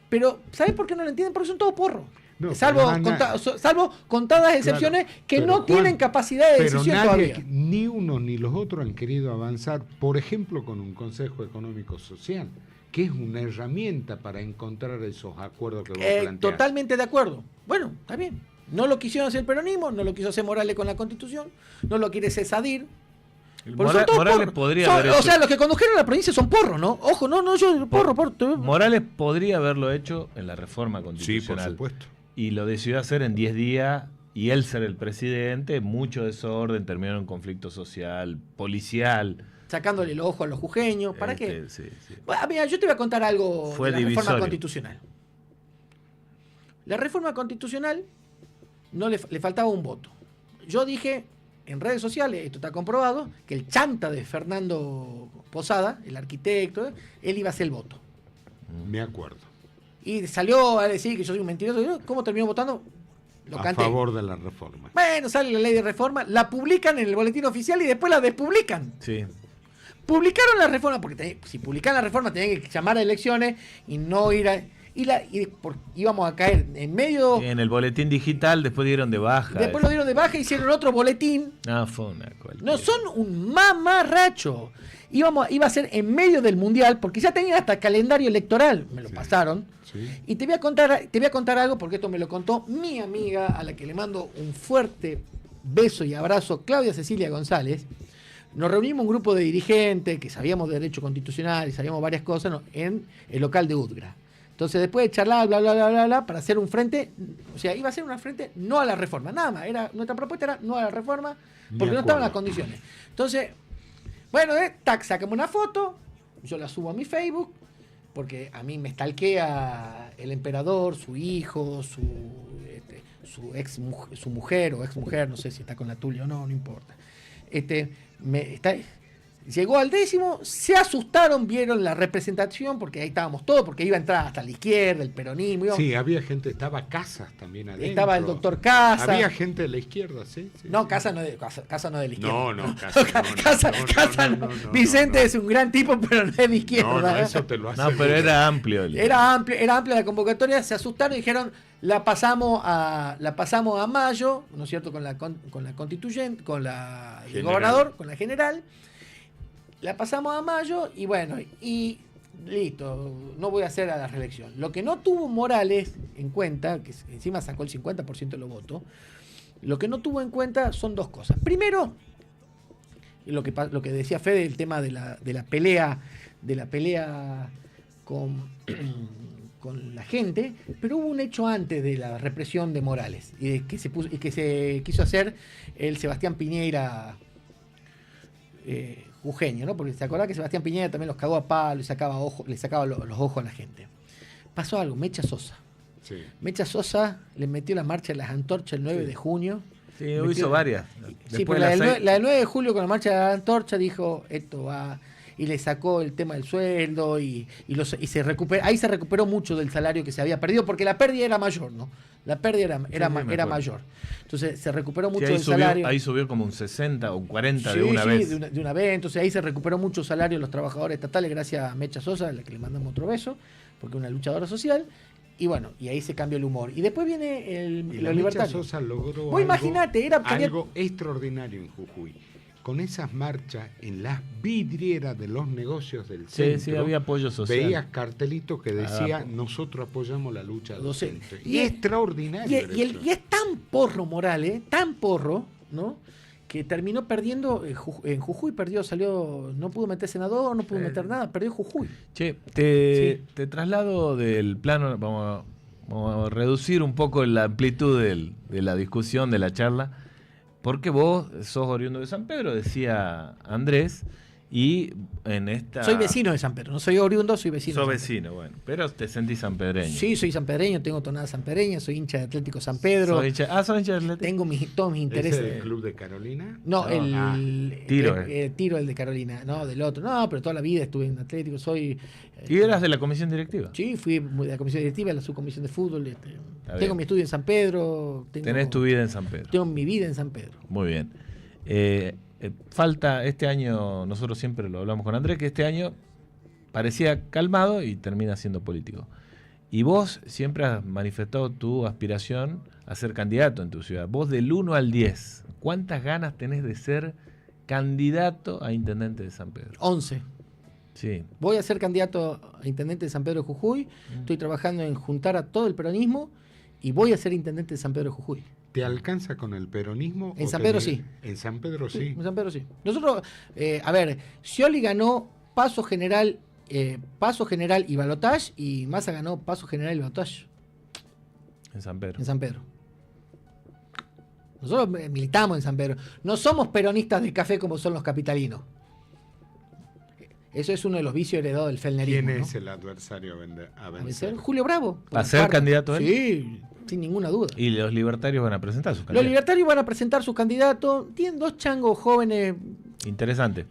Pero, ¿sabes por qué no lo entienden? Porque son todos porros. No, salvo pero salvo contadas excepciones que pero no Juan, tienen capacidad de pero decisión nadie, todavía. ni uno ni los otros han querido avanzar, por ejemplo, con un Consejo Económico Social, que es una herramienta para encontrar esos acuerdos que vos planteás. Totalmente de acuerdo. Bueno, está bien. No lo quisieron hacer el peronismo, no lo quiso hacer Morales con la Constitución, no lo quiere hacer Sadir. Porque son todos Morales porros. podría haber O hecho- sea, los que condujeron la provincia son porros, ¿no? Ojo, no, yo porro. Morales podría haberlo hecho en la reforma Sí, por constitucional. supuesto. Y lo decidió hacer en 10 días y él ser el presidente, mucho desorden, terminó en un conflicto social, policial. Sacándole el ojo a los jujeños. ¿Para qué? Sí. Bueno, mira, yo te voy a contar algo Fue de la reforma divisorio. constitucional. La reforma constitucional no le faltaba un voto. Yo dije en redes sociales, esto está comprobado, que el chanta de Fernando Posada, el arquitecto, él iba a ser el voto. Me acuerdo. Y salió a decir que yo soy un mentiroso. ¿Y ¿Cómo terminó votando? Lo A canté. favor de la reforma. Bueno, sale la ley de reforma, la publican en el boletín oficial y después la despublican. Sí. Publicaron la reforma, porque si publicaban la reforma tenían que llamar a elecciones y no ir a... íbamos a caer en medio... En el boletín digital después dieron de baja. Después lo dieron de baja, hicieron otro boletín. No, fue una cualquiera. No, son un mamarracho. Iba a ser en medio del mundial, porque ya tenían hasta calendario electoral. Me lo pasaron. Sí. Y te voy a contar algo, porque esto me lo contó mi amiga, a la que le mando un fuerte beso y abrazo, Claudia Cecilia González. Nos reunimos un grupo de dirigentes que sabíamos de derecho constitucional y sabíamos varias cosas, ¿no?, en el local de Udgra. Entonces, después de charlar, bla, para hacer un frente, o sea, iba a ser un frente no a la reforma, nada más. Nuestra propuesta era no a la reforma, porque no estaban las condiciones. Entonces, bueno, sacamos una foto, yo la subo a mi Facebook, porque a mí me stalkea el emperador, su hijo, su mujer o exmujer, no sé si está con la tuya o no importa. Llegó al 10º, se asustaron, vieron la representación, porque ahí estábamos todos, porque iba a entrar hasta la izquierda, el peronismo. Sí, había gente, estaba Casas también adentro. Estaba el doctor Casas. Había gente de la izquierda, sí. No, Casas no es de la izquierda. No, Casas no. Vicente es un gran tipo, pero no es de izquierda. No, eso te lo hace. No, pero era amplio. Era amplia la convocatoria, se asustaron y dijeron, la pasamos a mayo, ¿no es cierto?, con la constituyente, con la del gobernador, con la general. La pasamos a mayo y bueno, y listo, no voy a hacer a la reelección. Lo que no tuvo Morales en cuenta, que encima sacó el 50% de los votos, lo que no tuvo en cuenta son dos cosas. Primero, lo que decía Fede, el tema de la pelea con la gente, pero hubo un hecho antes de la represión de Morales y que se quiso hacer el Sebastián Piñera jujeño, ¿no? Porque se acordaba que Sebastián Piñera también los cagó a palo y le sacaba los ojos a la gente. Pasó algo, Mecha Sosa. Sí. Mecha Sosa le metió la marcha de las antorchas el 9 de junio. Sí, hizo varias. Sí, pero la del 9 de julio con la marcha de la antorcha dijo, esto va... Y le sacó el tema del sueldo y se recuperó. Ahí se recuperó mucho del salario que se había perdido, porque la pérdida era mayor, ¿no? La pérdida era mayor. Entonces se recuperó mucho del salario. Ahí subió como un 60 o un 40 de una vez. De una vez. Entonces ahí se recuperó mucho salario de los trabajadores estatales, gracias a Mecha Sosa, a la que le mandamos otro beso, porque es una luchadora social. Y bueno, y ahí se cambió el humor. Y después viene Y los la Mecha libertarios. Sosa logró Vos imaginate, algo extraordinario en Jujuy. con esas marchas en las vidrieras de los negocios del Sí, centro, sí, había apoyo social. veías cartelitos que decía, Ah, nosotros apoyamos la lucha Docente. docente. Y Y es- extraordinario. Y es tan porro Morales, tan porro, ¿no? Que terminó perdiendo, en Jujuy perdió, salió, no pudo meter senador, no pudo meter nada, perdió Jujuy. Che, te traslado del plano, vamos a reducir un poco la amplitud de la discusión, de la charla, porque vos sos oriundo de San Pedro, decía Andrés, y en esta... Soy vecino de San Pedro, no soy oriundo, soy vecino. Sos de San Pedro. vecino, bueno, pero te sentís sanpedreño. Sí, soy sanpedreño, tengo tonada sanpedreña, soy hincha de Atlético San Pedro, Sos hincha de Atlético. tengo todos mis ¿Es intereses. el club de Carolina? No, Ah, el Tiro, Tiro, el de Carolina, no, del otro. No, pero toda la vida estuve en Atlético, soy... ¿Y eras de la comisión directiva? Sí, fui de la comisión directiva, de la subcomisión de fútbol. Tengo bien. mi estudio en San Pedro. Tenés tu vida en San Pedro. Tengo mi vida en San Pedro. Muy bien. Falta este año, nosotros siempre lo hablamos con Andrés, que este año parecía calmado y termina siendo político. Y vos siempre has manifestado tu aspiración a ser candidato en tu ciudad. Vos del 1 al 10, ¿cuántas ganas tenés de ser candidato a intendente de San Pedro? 11. Sí. Voy a ser candidato a intendente de San Pedro de Jujuy. Estoy trabajando en juntar a todo el peronismo y voy a ser intendente de San Pedro de Jujuy. ¿Te alcanza con el peronismo? En o San Pedro tenés- sí. En San Pedro sí. En San Pedro sí. Nosotros, a ver, Scioli ganó paso general y balotage, y Massa ganó paso general y balotage En San Pedro. en San Pedro. Nosotros militamos en San Pedro. No somos peronistas del café como son los capitalinos. Eso es uno de los vicios heredados del felnerismo. ¿Quién ¿no? es el adversario a A vencer? vencer, Julio Bravo. por ¿Va a las ser partes. candidato él? Sí, sin ninguna duda. Y los libertarios van a presentar sus Los candidatos. libertarios van a presentar sus candidatos. Tienen dos changos jóvenes. Interesante.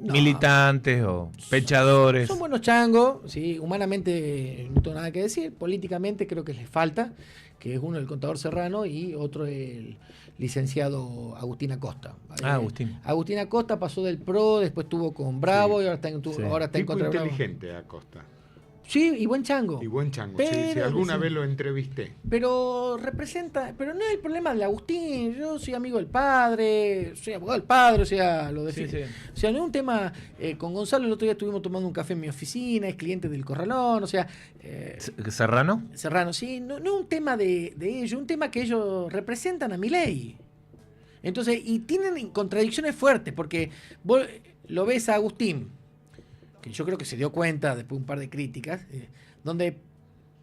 No. Militantes o pechadores. Son buenos changos, ¿sí? Humanamente no tengo nada que decir. Políticamente creo que les falta, que es uno el contador Serrano y otro el licenciado Agustín Acosta. Agustín. Agustín Acosta pasó del PRO, después estuvo con Bravo Sí. y ahora está en, Sí. ahora está en Tipo contra de Bravo. inteligente, Acosta. Sí, y buen chango. Y buen chango. Sí, sí, Pero- alguna sí. vez lo entrevisté. Pero representa, pero no es el problema de Agustín. Yo soy amigo del padre, soy abogado del padre, o sea, lo Sí, defiendo. sí. O sea, no es un tema. Con Gonzalo el otro día estuvimos tomando un café en mi oficina, es cliente del Corralón, o sea, ¿Serrano? Serrano, sí, no es un tema de ellos, un tema que ellos representan a Milei. Entonces, y tienen contradicciones fuertes, porque vos lo ves a Agustín, que yo creo que se dio cuenta después de un par de críticas, donde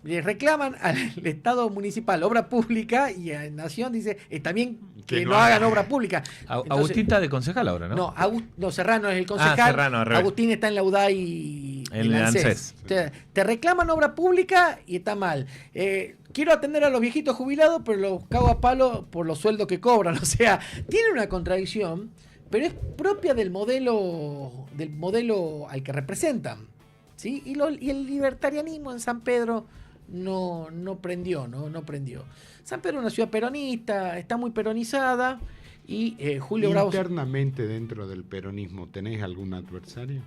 le reclaman al Estado municipal obra pública y a Nación dice, está bien que no hagan obra pública. Entonces, Agustín está de concejal ahora, ¿no? No, Serrano es el concejal. Serrano, al revés. Agustín está en la UDAI y En el ANSES. O sea, te reclaman obra pública y está mal. Quiero atender a los viejitos jubilados, pero los cago a palo por los sueldos que cobran. O sea, tiene una contradicción, pero es propia del modelo al que representan. ¿Sí? Y el libertarianismo en San Pedro no prendió. San Pedro es una ciudad peronista, está muy peronizada. Y Julio Bravo. Internamente dentro del peronismo, ¿tenés algún adversario?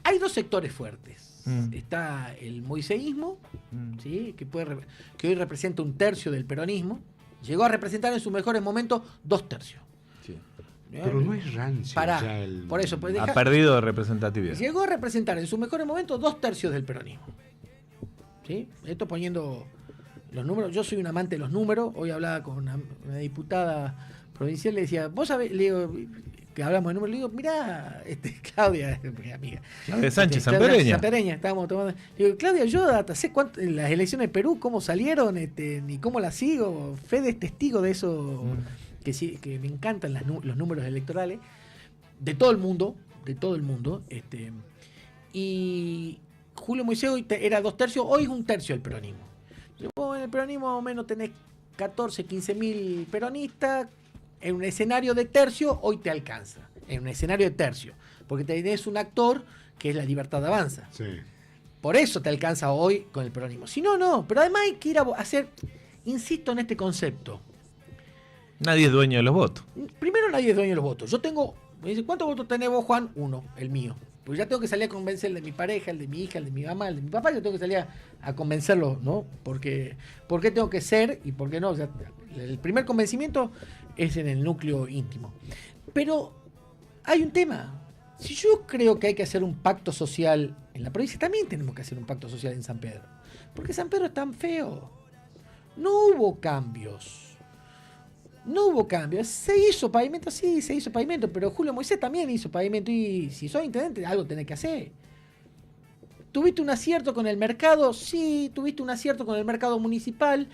Hay dos sectores fuertes. Mm. Está el moiseísmo, Mm. ¿sí? que hoy representa un tercio del peronismo. Llegó a representar en sus mejores momentos 2/3. Sí. Pero no es rancio Pará, ya el... por eso, pues, Ha perdido representatividad. Llegó a representar en sus mejores momentos 2/3 del peronismo. ¿Sí? Esto poniendo los números. Yo soy un amante de los números. Hoy hablaba con una diputada provincial, le decía, vos sabés, le digo, que hablamos de números, le digo, mirá, Claudia, mi amiga. Claudia Sánchez, Claudia sanpereña. Sanpereña, estábamos tomando. Le digo, Claudia, yo hasta sé cuánto, en las elecciones de Perú, cómo salieron, ni cómo las sigo. Fede es testigo de eso, que sí, que me encantan los números electorales, de todo el mundo, y Julio Moisés hoy era 2/3, hoy es 1/3 del peronismo. Vos en el peronismo más o menos tenés 14, 15 mil peronistas. En un escenario de tercio, hoy te alcanza. En un escenario de tercio. Porque tenés un actor que es la Libertad Avanza. Sí. Por eso te alcanza hoy con el peronismo. Si no, no. Pero además hay que ir a hacer, insisto en este concepto. Nadie es dueño de los votos. Primero, nadie es dueño de los votos. Yo tengo, me dice, ¿cuántos votos tenés vos, Juan? 1, el mío. Pues ya tengo que salir a convencer el de mi pareja, el de mi hija, el de mi mamá, el de mi papá. Yo tengo que salir a convencerlo, ¿no? Porque, ¿por qué tengo que ser y por qué no? O sea, el primer convencimiento es en el núcleo íntimo. Pero hay un tema. Si yo creo que hay que hacer un pacto social en la provincia, también tenemos que hacer un pacto social en San Pedro. Porque San Pedro es tan feo. No hubo cambios. No hubo cambios. Se hizo pavimento, sí, se hizo pavimento, pero Julio Moisés también hizo pavimento y si sos intendente, algo tenés que hacer. ¿Tuviste un acierto con el mercado? Sí, tuviste un acierto con el mercado municipal,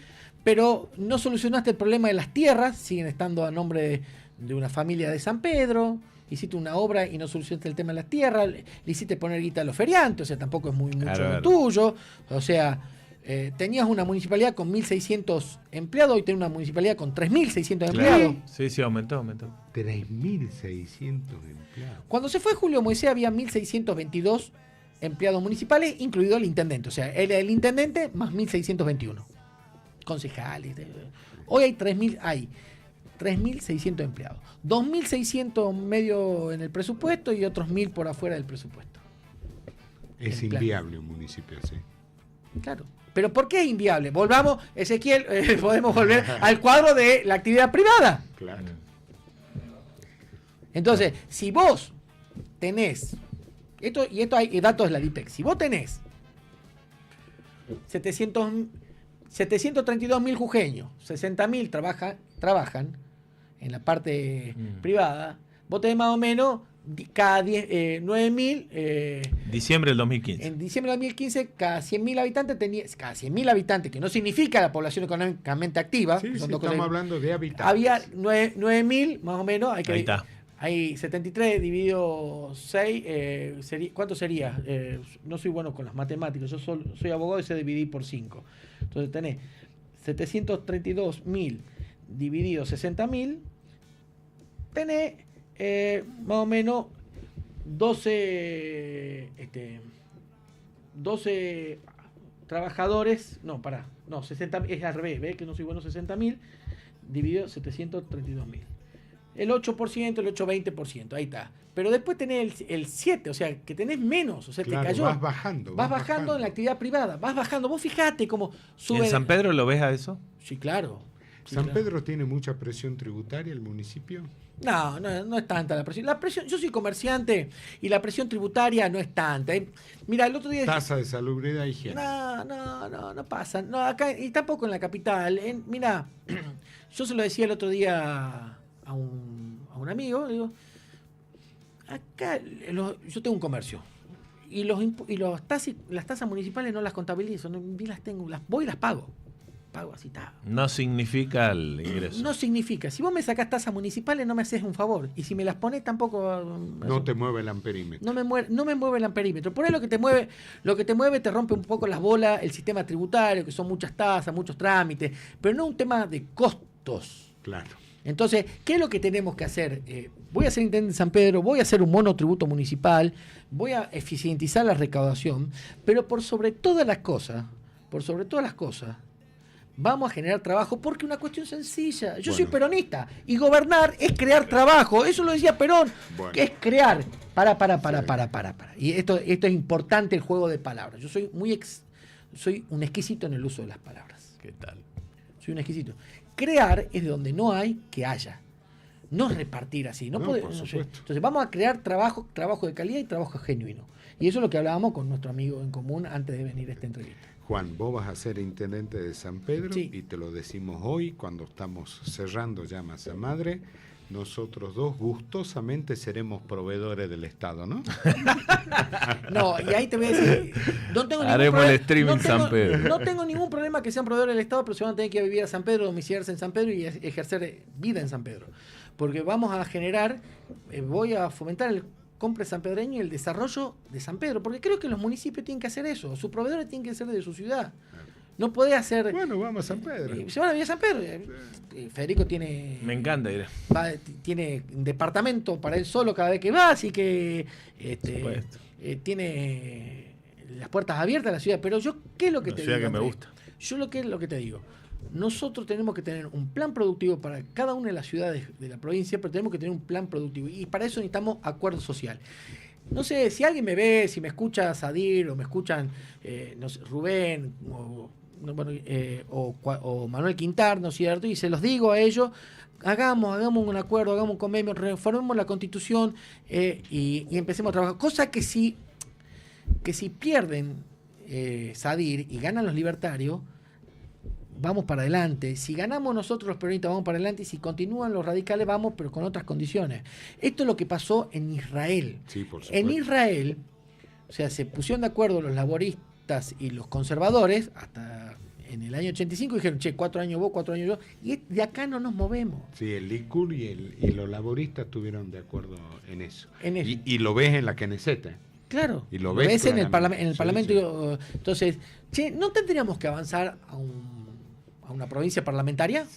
pero no solucionaste el problema de las tierras, siguen estando a nombre de una familia de San Pedro. Hiciste una obra y no solucionaste el tema de las tierras, le hiciste poner guita a los feriantes, o sea, tampoco es mucho Claro. lo tuyo. O sea, tenías una municipalidad con 1.600 empleados, hoy tenés una municipalidad con 3.600 empleados. Sí, aumentó. 3.600 empleados. Cuando se fue Julio Moisés había 1.622 empleados municipales, incluido el intendente. O sea, era el intendente más 1.621 concejales. Hoy hay 3.600 empleados. 2.600 medio en el presupuesto y otros 1.000 por afuera del presupuesto. Es En plan. inviable un municipio así. Claro. ¿Pero por qué es inviable? Volvamos, Ezequiel, podemos volver al cuadro de la actividad privada. Claro. Entonces, si vos tenés, esto hay datos de la DIPEC, si vos tenés 732.000 jujeños, 60.000 trabajan en la parte privada, vos tenés más o menos cada 9.000... Diciembre del 2015. En diciembre del 2015, cada 100.000 habitantes cada 100.000 habitantes, que no significa la población económicamente activa, Sí, son sí, dos cosas. estamos hablando de habitantes. Había 9.000 más o menos. Ahí está. Hay 73 dividido 6. ¿Cuánto sería? No soy bueno con las matemáticas. Yo soy abogado y sé dividir por 5. Entonces tenés 732.000 dividido 60.000. Tenés más o menos 12 trabajadores. No, pará. No, 60, es al revés. ¿Ves que no soy bueno? 60.000 dividido 732.000. El 8%, el 8-20%, ahí está. Pero después tenés el 7, o sea, que tenés menos, o sea, Claro, te cayó. vas bajando. Vas bajando en la actividad privada, vas bajando. Vos fijate cómo sube. ¿En San Pedro lo ves a eso? Sí, claro. Sí, ¿San claro. Pedro tiene mucha presión tributaria, el municipio? No es tanta la presión. La presión, yo soy comerciante y la presión tributaria no es tanta. Mira, el otro día. Tasa de salubridad e higiene. No pasa. No, acá, y tampoco en la capital. Mira, yo se lo decía el otro día a un amigo, le digo, acá yo tengo un comercio y las tasas municipales no las contabilizo, ni las tengo, voy y las pago así está. No significa el ingreso. No significa, si vos me sacás tasas municipales no me haces un favor y si me las pones tampoco No te mueve el amperímetro. no me mueve el amperímetro. Por ahí lo que te mueve te rompe un poco las bolas el sistema tributario, que son muchas tasas, muchos trámites, pero no un tema de costos. Claro. Entonces, ¿qué es lo que tenemos que hacer? Voy a ser intendente de San Pedro, voy a hacer un monotributo municipal, voy a eficientizar la recaudación, pero por sobre todas las cosas, vamos a generar trabajo, porque una cuestión sencilla. Yo soy peronista y gobernar es crear trabajo. Eso lo decía Perón, Bueno. que es crear. Para. Y esto es importante, el juego de palabras. Yo soy soy un exquisito en el uso de las palabras. ¿Qué tal? Soy un exquisito. Crear es de donde no hay que haya. No repartir así. No, por sé. supuesto. Entonces vamos a crear trabajo de calidad y trabajo genuino. Y eso es lo que hablábamos con nuestro amigo en común antes de venir a esta entrevista. Juan, vos vas a ser intendente de San Pedro Sí. y te lo decimos hoy cuando estamos cerrando ya Masa Madre. Nosotros dos gustosamente seremos proveedores del Estado, ¿no? No, y ahí te voy a decir, no tengo ningún Haremos el problema- streaming no tengo- San Pedro. No tengo ningún problema que sean proveedores del Estado, pero se van a tener que ir a vivir a San Pedro, domiciliarse en San Pedro y ejercer vida en San Pedro. Porque vamos a generar, voy a fomentar el compre sanpedreño y el desarrollo de San Pedro, porque creo que los municipios tienen que hacer eso, sus proveedores tienen que ser de su ciudad. No puede hacer... Bueno, vamos a San Pedro. se van a vivir a San Pedro. Federico tiene... Me encanta ir. tiene un departamento para él solo cada vez que va, así que supuesto. tiene las puertas abiertas a la ciudad. Pero yo, ¿qué es lo que Una te ciudad digo? que me Andrés? gusta. Yo lo que te digo, nosotros tenemos que tener un plan productivo para cada una de las ciudades de la provincia, pero tenemos que tener un plan productivo y para eso necesitamos acuerdo social. No sé, si alguien me ve, si me escucha Sadir o me escuchan no sé, Rubén o Manuel Quintar, ¿no es cierto? Y se los digo a ellos, hagamos un acuerdo, hagamos un convenio, reformemos la Constitución y empecemos a trabajar. Cosa que si pierden Sadir y ganan los libertarios, vamos para adelante. Si ganamos nosotros los peronistas, vamos para adelante. Y si continúan los radicales, vamos, pero con otras condiciones. Esto es lo que pasó en Israel. Sí, por supuesto. En Israel, o sea, se pusieron de acuerdo los laboristas y los conservadores hasta en el año 85. Dijeron, 4 años vos, 4 años yo. Y de acá no nos movemos. Sí, el Likud y los laboristas estuvieron de acuerdo en eso. En eso. Y lo ves en la Knesset. Claro, Y lo ves en el, claramente. en el Sí, Parlamento. Sí. Entonces, ¿no tendríamos que avanzar a una provincia parlamentaria?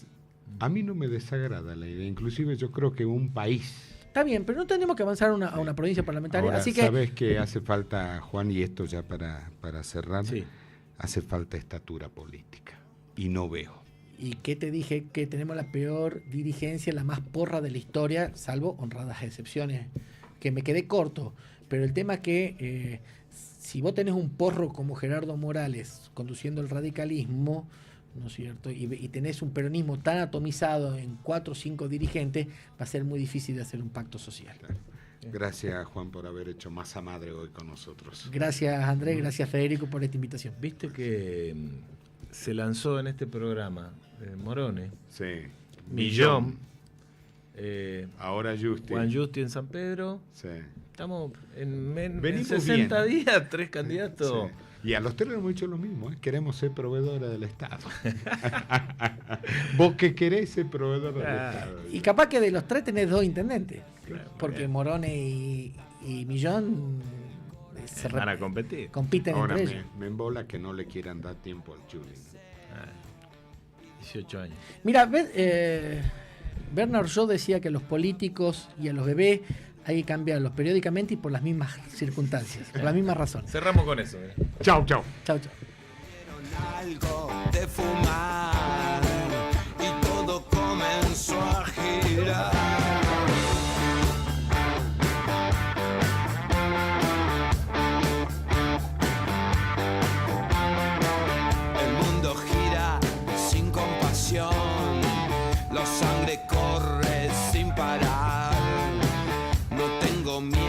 A mí no me desagrada la idea. Inclusive yo creo que un país... Está bien, pero no tenemos que avanzar a una provincia parlamentaria. Ahora, Así que, ¿sabes qué hace falta, Juan? Y esto ya para cerrar. Sí. Hace falta estatura política. Y no veo. ¿y qué te dije? Que tenemos la peor dirigencia, la más porra de la historia, salvo honradas excepciones, que me quedé corto. Pero el tema que si vos tenés un porro como Gerardo Morales conduciendo el radicalismo, ¿no es cierto? Y tenés un peronismo tan atomizado en 4 o 5 dirigentes, va a ser muy difícil de hacer un pacto social. Claro. Gracias, Juan, por haber hecho masa madre hoy con nosotros. Gracias, Andrés, gracias, Federico, por esta invitación. Viste que se lanzó en este programa Morone, Sí. Millón, Ahora Justi. Juan Justi en San Pedro. Sí. Estamos en Venimos 60 bien. días, 3 candidatos. Sí. Y a los tres hemos hecho lo mismo, ¿eh? Queremos ser proveedores del Estado. Vos que querés ser proveedor del Estado. Y capaz que de los 3 tenés 2 intendentes, Claro, porque bien. Morone y Millón se Van a competir. compiten Ahora entre ellos. me embola que no le quieran dar tiempo al Chuli. 18 años. Mira, Bernard Shaw decía que a los políticos y a los bebés hay que cambiarlos periódicamente y por las mismas circunstancias, por las mismas razones. Cerramos con eso. Chau, chau. Chau, chau. Algo de fumar y todo comenzó a girar. El mundo gira sin compasión, la sangre corre sin parar. No tengo miedo.